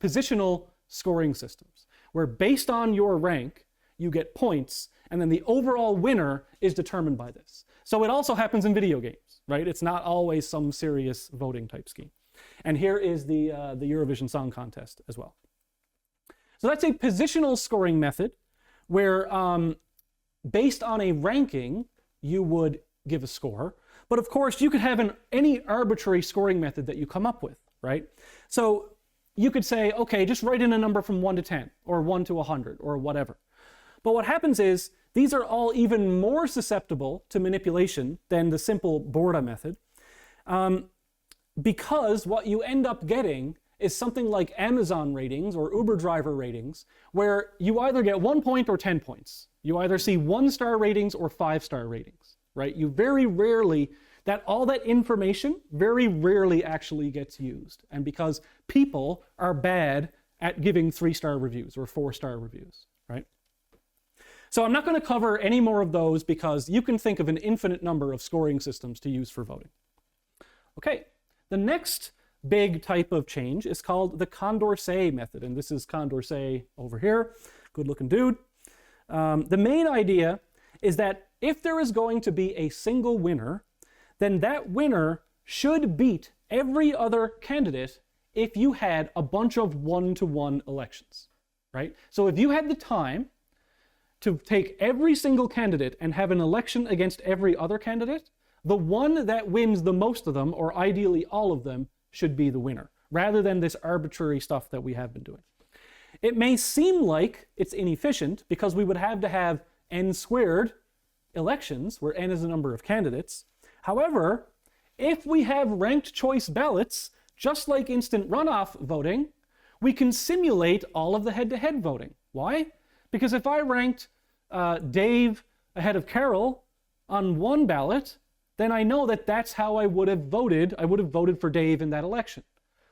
positional scoring systems, where based on your rank, you get points, and then the overall winner is determined by this. So it also happens in video games, right? It's not always some serious voting type scheme. And here is the Eurovision Song Contest as well. So that's a positional scoring method where based on a ranking, you would give a score. But of course, you could have any arbitrary scoring method that you come up with, right? So you could say, okay, just write in a number from 1 to 10, or 1 to 100, or whatever. But what happens is, these are all even more susceptible to manipulation than the simple Borda method, because what you end up getting is something like Amazon ratings or Uber driver ratings, where you either get 1 point or 10 points. You either see 1-star ratings or 5-star ratings, right? You very rarely, all that information very rarely actually gets used. And because people are bad at giving 3-star reviews or 4-star reviews, right? So I'm not going to cover any more of those, because you can think of an infinite number of scoring systems to use for voting. Okay, the next big type of change is called the Condorcet method. And this is Condorcet over here, good looking dude. The main idea is that if there is going to be a single winner, then that winner should beat every other candidate if you had a bunch of one-to-one elections, right? So if you had the time to take every single candidate and have an election against every other candidate, the one that wins the most of them, or ideally all of them, should be the winner, rather than this arbitrary stuff that we have been doing. It may seem like it's inefficient because we would have to have n squared elections, where n is the number of candidates. However, if we have ranked choice ballots, just like instant runoff voting, we can simulate all of the head-to-head voting. Why? Because if I ranked Dave ahead of Carol on one ballot, then I know that that's how I would have voted. I would have voted for Dave in that election.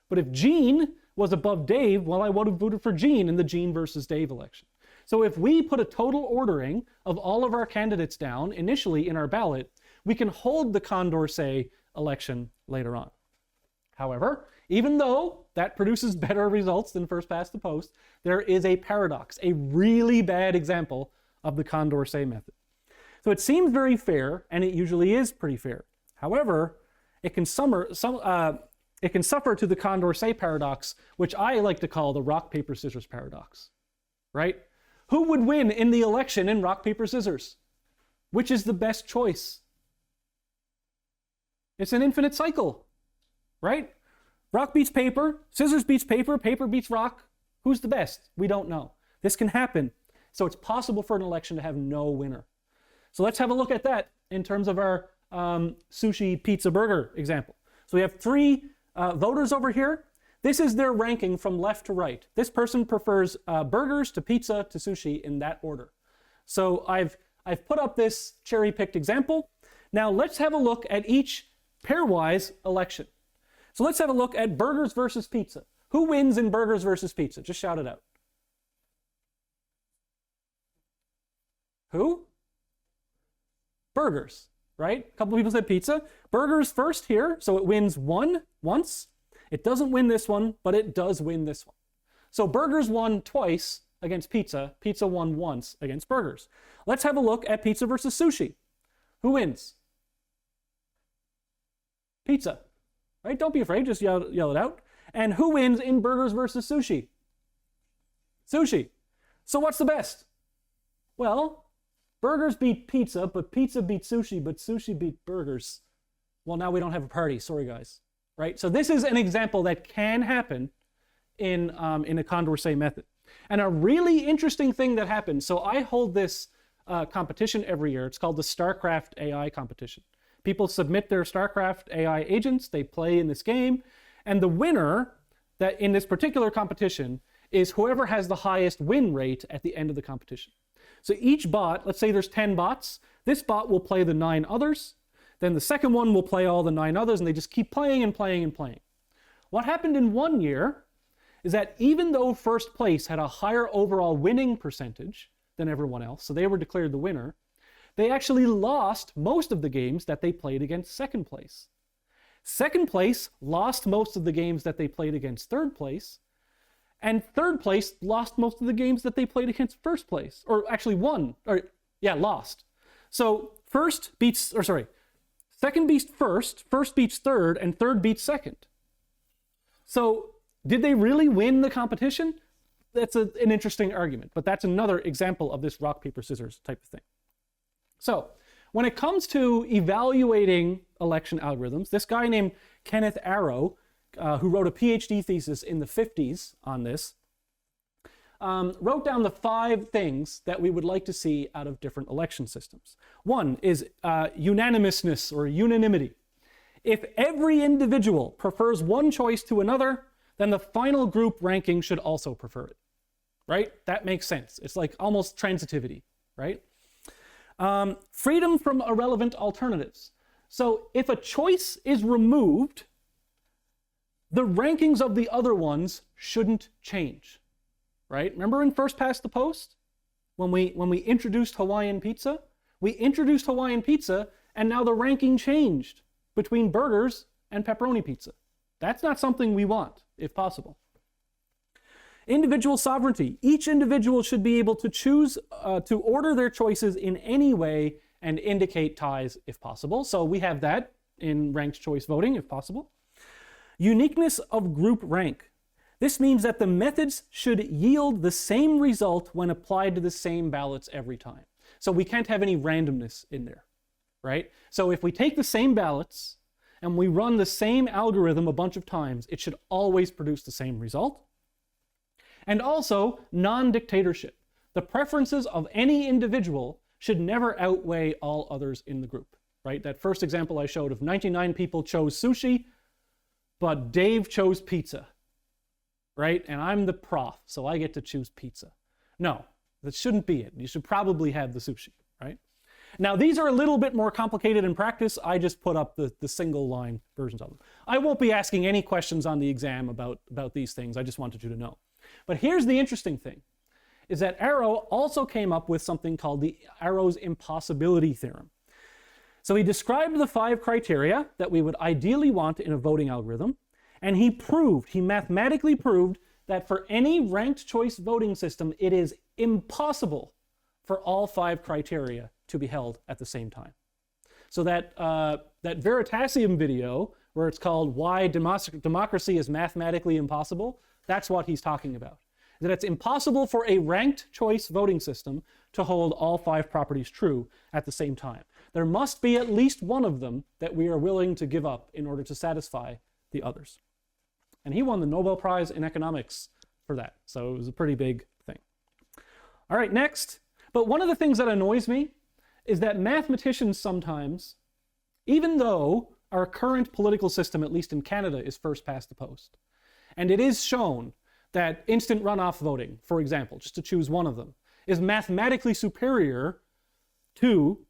But if Gene was above Dave, well, I would have voted for Gene in the Gene versus Dave election. So if we put a total ordering of all of our candidates down initially in our ballot, we can hold the Condorcet election later on. However, even though that produces better results than first past the post, there is a paradox, a really bad example of the Condorcet method. So it seems very fair, and it usually is pretty fair. However, it can suffer to the Condorcet paradox, which I like to call the rock, paper, scissors paradox, right? Who would win in the election in rock, paper, scissors? Which is the best choice? It's an infinite cycle, right? Rock beats paper, scissors beats paper, paper beats rock. Who's the best? We don't know. This can happen. So it's possible for an election to have no winner. So let's have a look at that in terms of our sushi, pizza, burger example. So we have three voters over here. This is their ranking from left to right. This person prefers burgers to pizza to sushi in that order. So I've put up this cherry-picked example. Now let's have a look at each pairwise election. So let's have a look at burgers versus pizza. Who wins in burgers versus pizza? Just shout it out. Who? Burgers, right? A couple people said pizza. Burgers first here, so it wins once. It doesn't win this one, but it does win this one. So burgers won twice against pizza. Pizza won once against burgers. Let's have a look at pizza versus sushi. Who wins? Pizza, right? Don't be afraid, just yell it out. And who wins in burgers versus sushi? Sushi. So what's the best? Well, burgers beat pizza, but pizza beat sushi, but sushi beat burgers. Well, now we don't have a party. Sorry, guys. Right? So this is an example that can happen in a Condorcet method. And a really interesting thing that happens, so I hold this competition every year. It's called the StarCraft AI competition. People submit their StarCraft AI agents, they play in this game, and the winner that in this particular competition is whoever has the highest win rate at the end of the competition. So each bot, let's say there's 10 bots, this bot will play the 9 others, then the second one will play all the 9 others, and they just keep playing and playing and playing. What happened in one year is that even though first place had a higher overall winning percentage than everyone else, so they were declared the winner, they actually lost most of the games that they played against second place. Second place lost most of the games that they played against third place, and third place lost most of the games that they played against first place, or actually lost. So second beats first beats third, and third beats second. So did they really win the competition? That's an interesting argument, but that's another example of this rock, paper, scissors type of thing. So when it comes to evaluating election algorithms, this guy named Kenneth Arrow, who wrote a PhD thesis in the 50s on this, wrote down the 5 things that we would like to see out of different election systems. One is unanimousness or unanimity. If every individual prefers one choice to another, then the final group ranking should also prefer it, right? That makes sense. It's like almost transitivity, right? Freedom from irrelevant alternatives. So if a choice is removed, the rankings of the other ones shouldn't change, right? Remember in first past the post when we introduced Hawaiian pizza? We introduced Hawaiian pizza and now the ranking changed between burgers and pepperoni pizza. That's not something we want, if possible. Individual sovereignty. Each individual should be able to choose to order their choices in any way and indicate ties if possible. So we have that in ranked choice voting if possible. Uniqueness of group rank. This means that the methods should yield the same result when applied to the same ballots every time. So we can't have any randomness in there, right? So if we take the same ballots and we run the same algorithm a bunch of times, it should always produce the same result. And also, non-dictatorship. The preferences of any individual should never outweigh all others in the group, right? That first example I showed of 99 people chose sushi, but Dave chose pizza, right? And I'm the prof, so I get to choose pizza. No, that shouldn't be it. You should probably have the sushi, right? Now, these are a little bit more complicated in practice. I just put up the single line versions of them. I won't be asking any questions on the exam about these things. I just wanted you to know. But here's the interesting thing, is that Arrow also came up with something called the Arrow's Impossibility theorem. So he described the 5 criteria that we would ideally want in a voting algorithm, and he mathematically proved that for any ranked choice voting system, it is impossible for all 5 criteria to be held at the same time. So that Veritasium video, where it's called Why Democracy is Mathematically Impossible, that's what he's talking about. That it's impossible for a ranked choice voting system to hold all 5 properties true at the same time. There must be at least one of them that we are willing to give up in order to satisfy the others. And he won the Nobel Prize in economics for that. So it was a pretty big thing. All right, next. But one of the things that annoys me is that mathematicians sometimes, even though our current political system, at least in Canada, is first past the post, and it is shown that instant runoff voting, for example, just to choose one of them, is mathematically superior to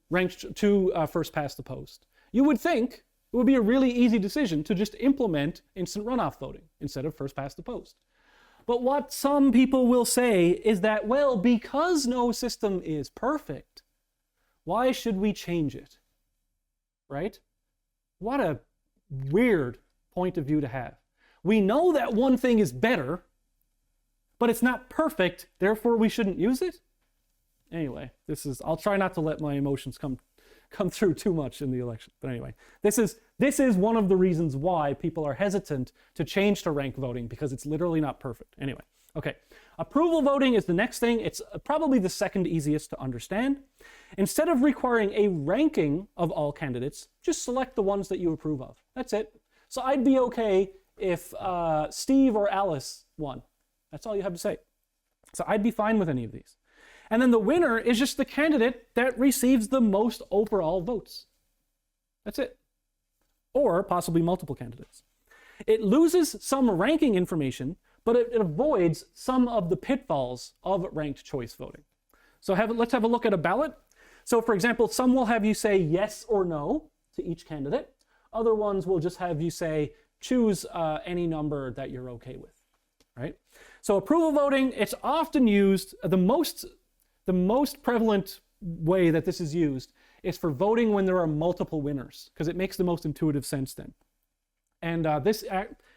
first past the post, you would think it would be a really easy decision to just implement instant runoff voting instead of first past the post. But what some people will say is that, well, because no system is perfect, why should we change it? Right? What a weird point of view to have. We know that one thing is better, but it's not perfect, therefore we shouldn't use it? Anyway, I'll try not to let my emotions come through too much in the election. But anyway, this is one of the reasons why people are hesitant to change to ranked voting, because it's literally not perfect. Anyway, okay. Approval voting is the next thing. It's probably the second easiest to understand. Instead of requiring a ranking of all candidates, just select the ones that you approve of. That's it. So I'd be okay if Steve or Alice won. That's all you have to say. So I'd be fine with any of these. And then the winner is just the candidate that receives the most overall votes. That's it. Or possibly multiple candidates. It loses some ranking information, but it avoids some of the pitfalls of ranked choice voting. So let's have a look at a ballot. So for example, some will have you say yes or no to each candidate. Other ones will just have you say choose any number that you're okay with, right? So approval voting, it's often used, the most prevalent way that this is used is for voting when there are multiple winners, because it makes the most intuitive sense then. And this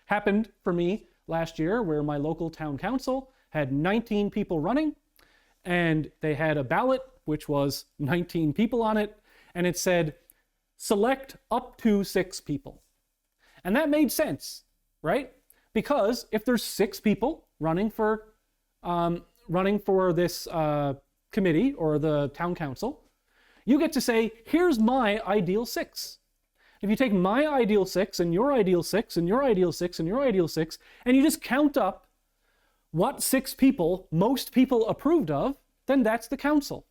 happened for me last year, where my local town council had 19 people running, and they had a ballot which was 19 people on it, and it said select up to 6 people. And that made sense, right? Because if there's 6 people running for this committee or the town council, you get to say, here's my ideal 6. If you take my ideal 6 and your ideal 6 and your ideal 6 and your ideal 6, and you just count up what 6 people most people approved of, then that's the council.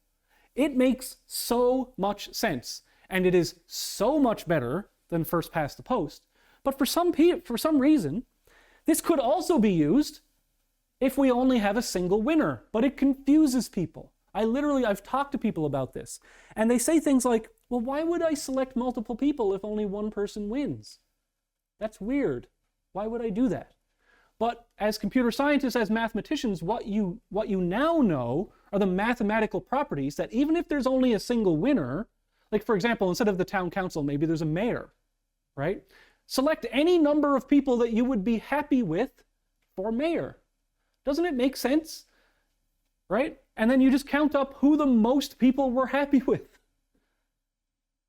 It makes so much sense, and it is so much better than first past the post. But for some reason, this could also be used if we only have a single winner, but it confuses people. I've talked to people about this, and they say things like, well, why would I select multiple people if only one person wins? That's weird. Why would I do that? But as computer scientists, as mathematicians, what you now know are the mathematical properties that even if there's only a single winner, like for example, instead of the town council, maybe there's a mayor, right? Select any number of people that you would be happy with for mayor. Doesn't it make sense? Right? And then you just count up who the most people were happy with.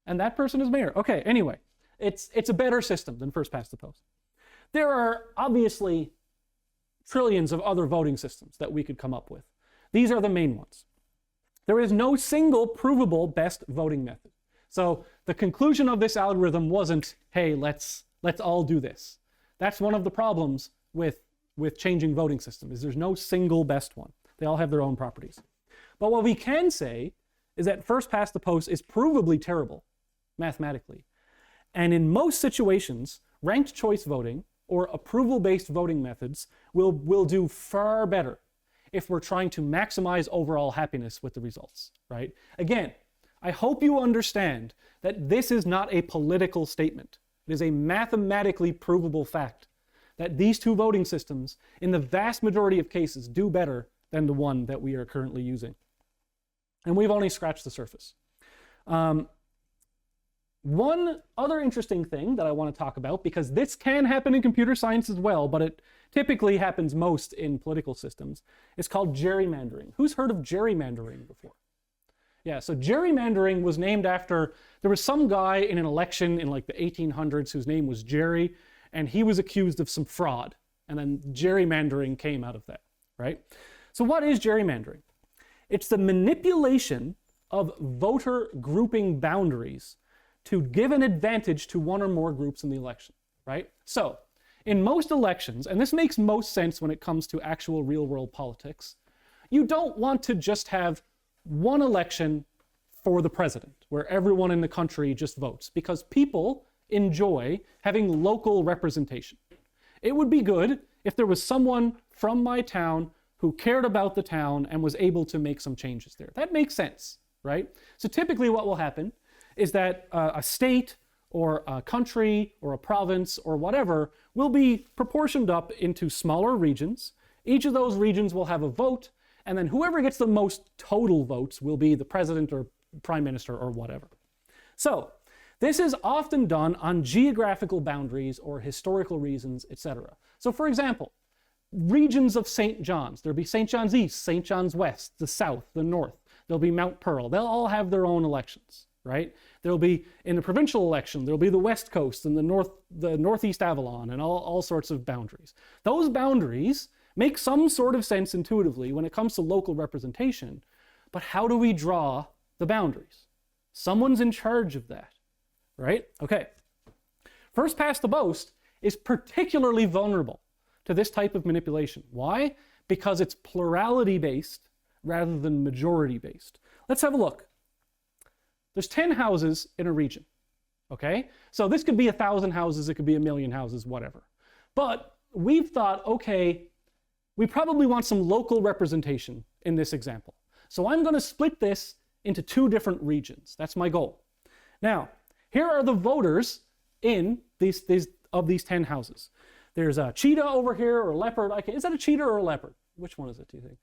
and that person is mayor. Okay, anyway, it's a better system than first past the post. There are obviously trillions of other voting systems that we could come up with. These are the main ones. There is no single provable best voting method. So the conclusion of this algorithm wasn't, hey, let's all do this. That's one of the problems with changing voting systems, is there's no single best one. They all have their own properties. But what we can say is that first past the post is provably terrible, mathematically. And in most situations, ranked choice voting or approval-based voting methods will do far better if we're trying to maximize overall happiness with the results, right? Again, I hope you understand that this is not a political statement. It is a mathematically provable fact that these two voting systems, in the vast majority of cases, do better than the one that we are currently using. And we've only scratched the surface. One other interesting thing that I want to talk about, because this can happen in computer science as well, but it typically happens most in political systems, is called gerrymandering. Who's heard of gerrymandering before? Yeah, so gerrymandering was named after, there was some guy in an election in like the 1800s whose name was Jerry, and he was accused of some fraud, and then gerrymandering came out of that, right? So what is gerrymandering? It's the manipulation of voter grouping boundaries to give an advantage to one or more groups in the election, right? So in most elections, and this makes most sense when it comes to actual real-world politics, you don't want to just have one election for the president, where everyone in the country just votes, because people enjoy having local representation. It would be good if there was someone from my town who cared about the town and was able to make some changes there. That makes sense, right? So typically what will happen is that a state or a country or a province or whatever will be proportioned up into smaller regions. Each of those regions will have a vote, and then whoever gets the most total votes will be the president or prime minister or whatever. So this is often done on geographical boundaries or historical reasons, etc. So for example, regions of St. John's, there'll be St. John's East, St. John's West, the South, the North, there'll be Mount Pearl. They'll all have their own elections, right? There'll be, in the provincial election, there'll be the West Coast and the Northeast Avalon and all sorts of boundaries. Those boundaries make some sort of sense intuitively when it comes to local representation, but how do we draw the boundaries? Someone's in charge of that, right? Okay. First past the post is particularly vulnerable to this type of manipulation. Why? Because it's plurality-based rather than majority-based. Let's have a look. There's 10 houses in a region, okay? So this could be 1,000 houses, it could be 1,000,000 houses, whatever. But we've thought, okay, we probably want some local representation in this example. So I'm going to split this into 2 different regions. That's my goal. Now, here are the voters in these 10 houses. There's a cheetah over here, or a leopard. Is that a cheetah or a leopard? Which one is it, do you think?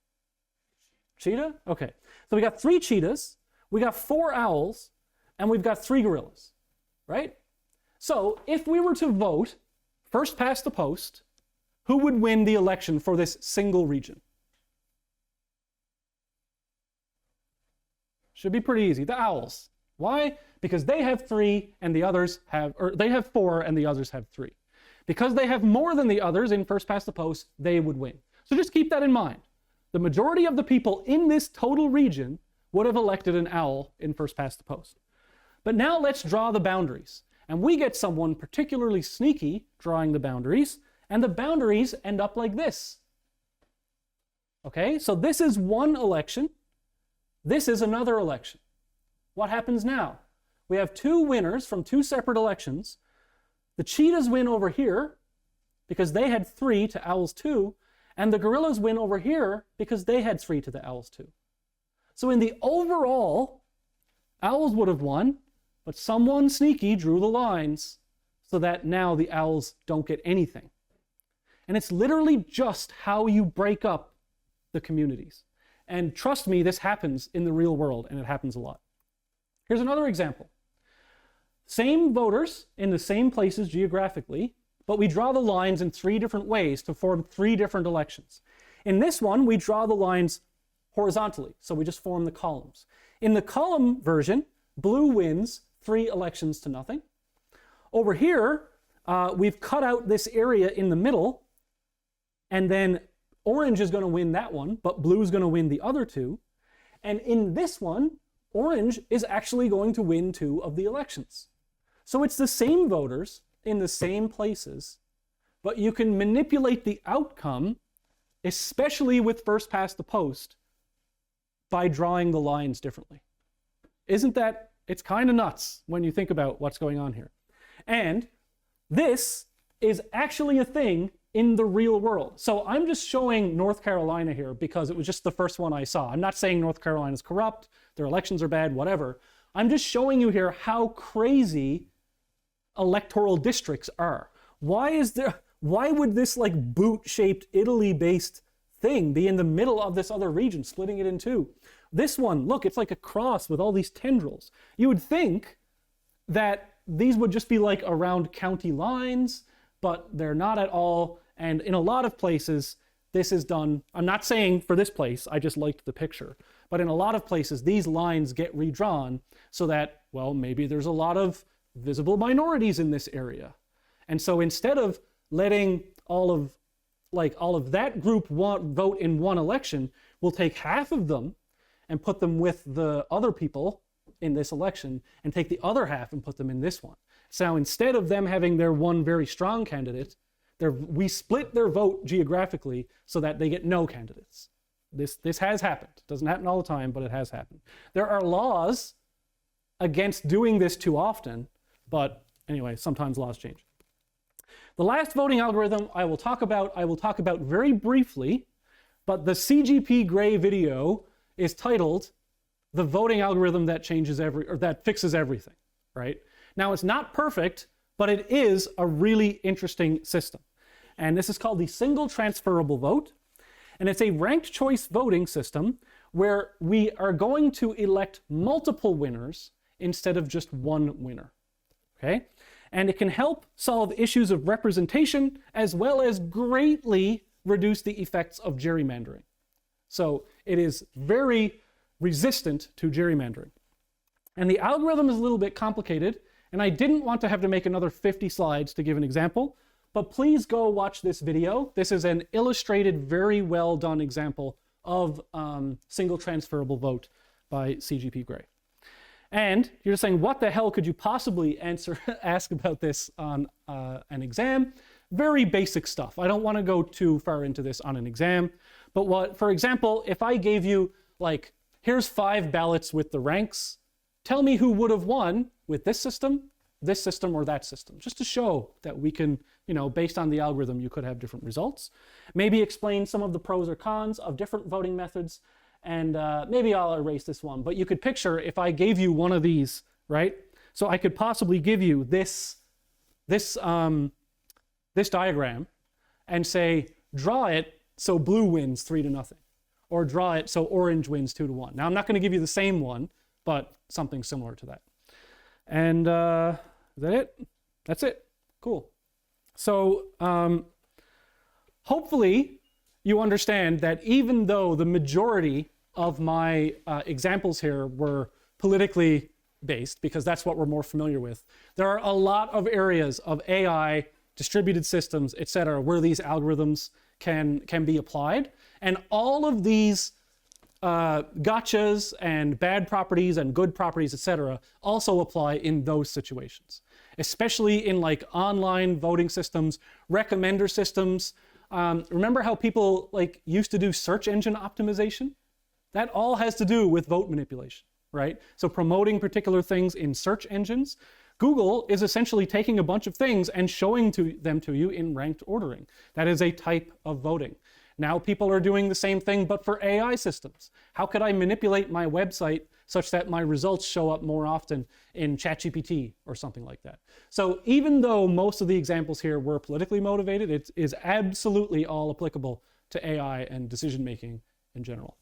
Cheetah? Okay. So we got 3 cheetahs, we got 4 owls, and we've got 3 gorillas, right? So if we were to vote first past the post, who would win the election for this single region? Should be pretty easy. The owls. Why? Because they have 3 and the others have, or they have 4 and the others have 3. Because they have more than the others in first past the post, they would win. So just keep that in mind. The majority of the people in this total region would have elected an owl in first past the post. But now let's draw the boundaries. And we get someone particularly sneaky drawing the boundaries, and the boundaries end up like this. Okay, so this is one election. This is another election. What happens now? We have 2 winners from 2 separate elections. The cheetahs win over here because they had 3 to owls 2, and the gorillas win over here because they had 3 to the owls 2. So in the overall, owls would have won, but someone sneaky drew the lines so that now the owls don't get anything. And it's literally just how you break up the communities. And trust me, this happens in the real world, and it happens a lot. Here's another example. Same voters in the same places geographically, but we draw the lines in 3 different ways to form 3 different elections. In this one, we draw the lines horizontally, so we just form the columns. In the column version, blue wins 3 elections to nothing. Over here, we've cut out this area in the middle, and then orange is going to win that one, but blue is going to win the other 2. And in this one, orange is actually going to win 2 of the elections. So it's the same voters in the same places, but you can manipulate the outcome, especially with first past the post, by drawing the lines differently. Isn't that, it's kind of nuts when you think about what's going on here. And this is actually a thing in the real world. So I'm just showing North Carolina here because it was just the first one I saw. I'm not saying North Carolina is corrupt, their elections are bad, whatever. I'm just showing you here how crazy electoral districts are. Why would this like boot-shaped Italy-based thing be in the middle of this other region, splitting it in 2? This one, look, it's like a cross with all these tendrils. You would think that these would just be like around county lines, but they're not at all. And in a lot of places, this is done, I'm not saying for this place, I just liked the picture, but in a lot of places, these lines get redrawn so that, well, maybe there's a lot of visible minorities in this area. And so instead of letting all of that group vote in one election, we'll take half of them and put them with the other people in this election and take the other half and put them in this one. So instead of them having their one very strong candidate, we split their vote geographically so that they get no candidates. This has happened. It doesn't happen all the time, but it has happened. There are laws against doing this too often, but anyway, sometimes laws change. The last voting algorithm I will talk about very briefly, but the CGP Grey video is titled "The Voting Algorithm That that Fixes Everything," right? Now, it's not perfect, but it is a really interesting system. And this is called the single transferable vote. And it's a ranked choice voting system where we are going to elect multiple winners instead of just one winner, okay? And it can help solve issues of representation as well as greatly reduce the effects of gerrymandering. So it is very resistant to gerrymandering. And the algorithm is a little bit complicated, and I didn't want to have to make another 50 slides to give an example, but please go watch this video. This is an illustrated, very well done example of single transferable vote by CGP Grey. And you're just saying, what the hell could you possibly ask about this on an exam? Very basic stuff. I don't want to go too far into this on an exam, but for example, if I gave you like, here's 5 ballots with the ranks, tell me who would have won with this system, or that system, just to show that we can, based on the algorithm, you could have different results. Maybe explain some of the pros or cons of different voting methods, and maybe I'll erase this one, but you could picture if I gave you one of these, right? So I could possibly give you this diagram and say, draw it so blue wins 3-0, or draw it so orange wins 2-1. Now, I'm not going to give you the same one, but something similar to that. And is that it? That's it. Cool. So hopefully you understand that even though the majority of my examples here were politically based, because that's what we're more familiar with, there are a lot of areas of AI, distributed systems, etc., where these algorithms can be applied. And all of these gotchas and bad properties and good properties, etc., also apply in those situations, especially in like online voting systems, recommender systems. Remember how people used to do search engine optimization? That all has to do with vote manipulation, right? So promoting particular things in search engines. Google is essentially taking a bunch of things and showing them to you in ranked ordering. That is a type of voting. Now people are doing the same thing, but for AI systems. How could I manipulate my website such that my results show up more often in ChatGPT or something like that? So even though most of the examples here were politically motivated, it is absolutely all applicable to AI and decision-making in general.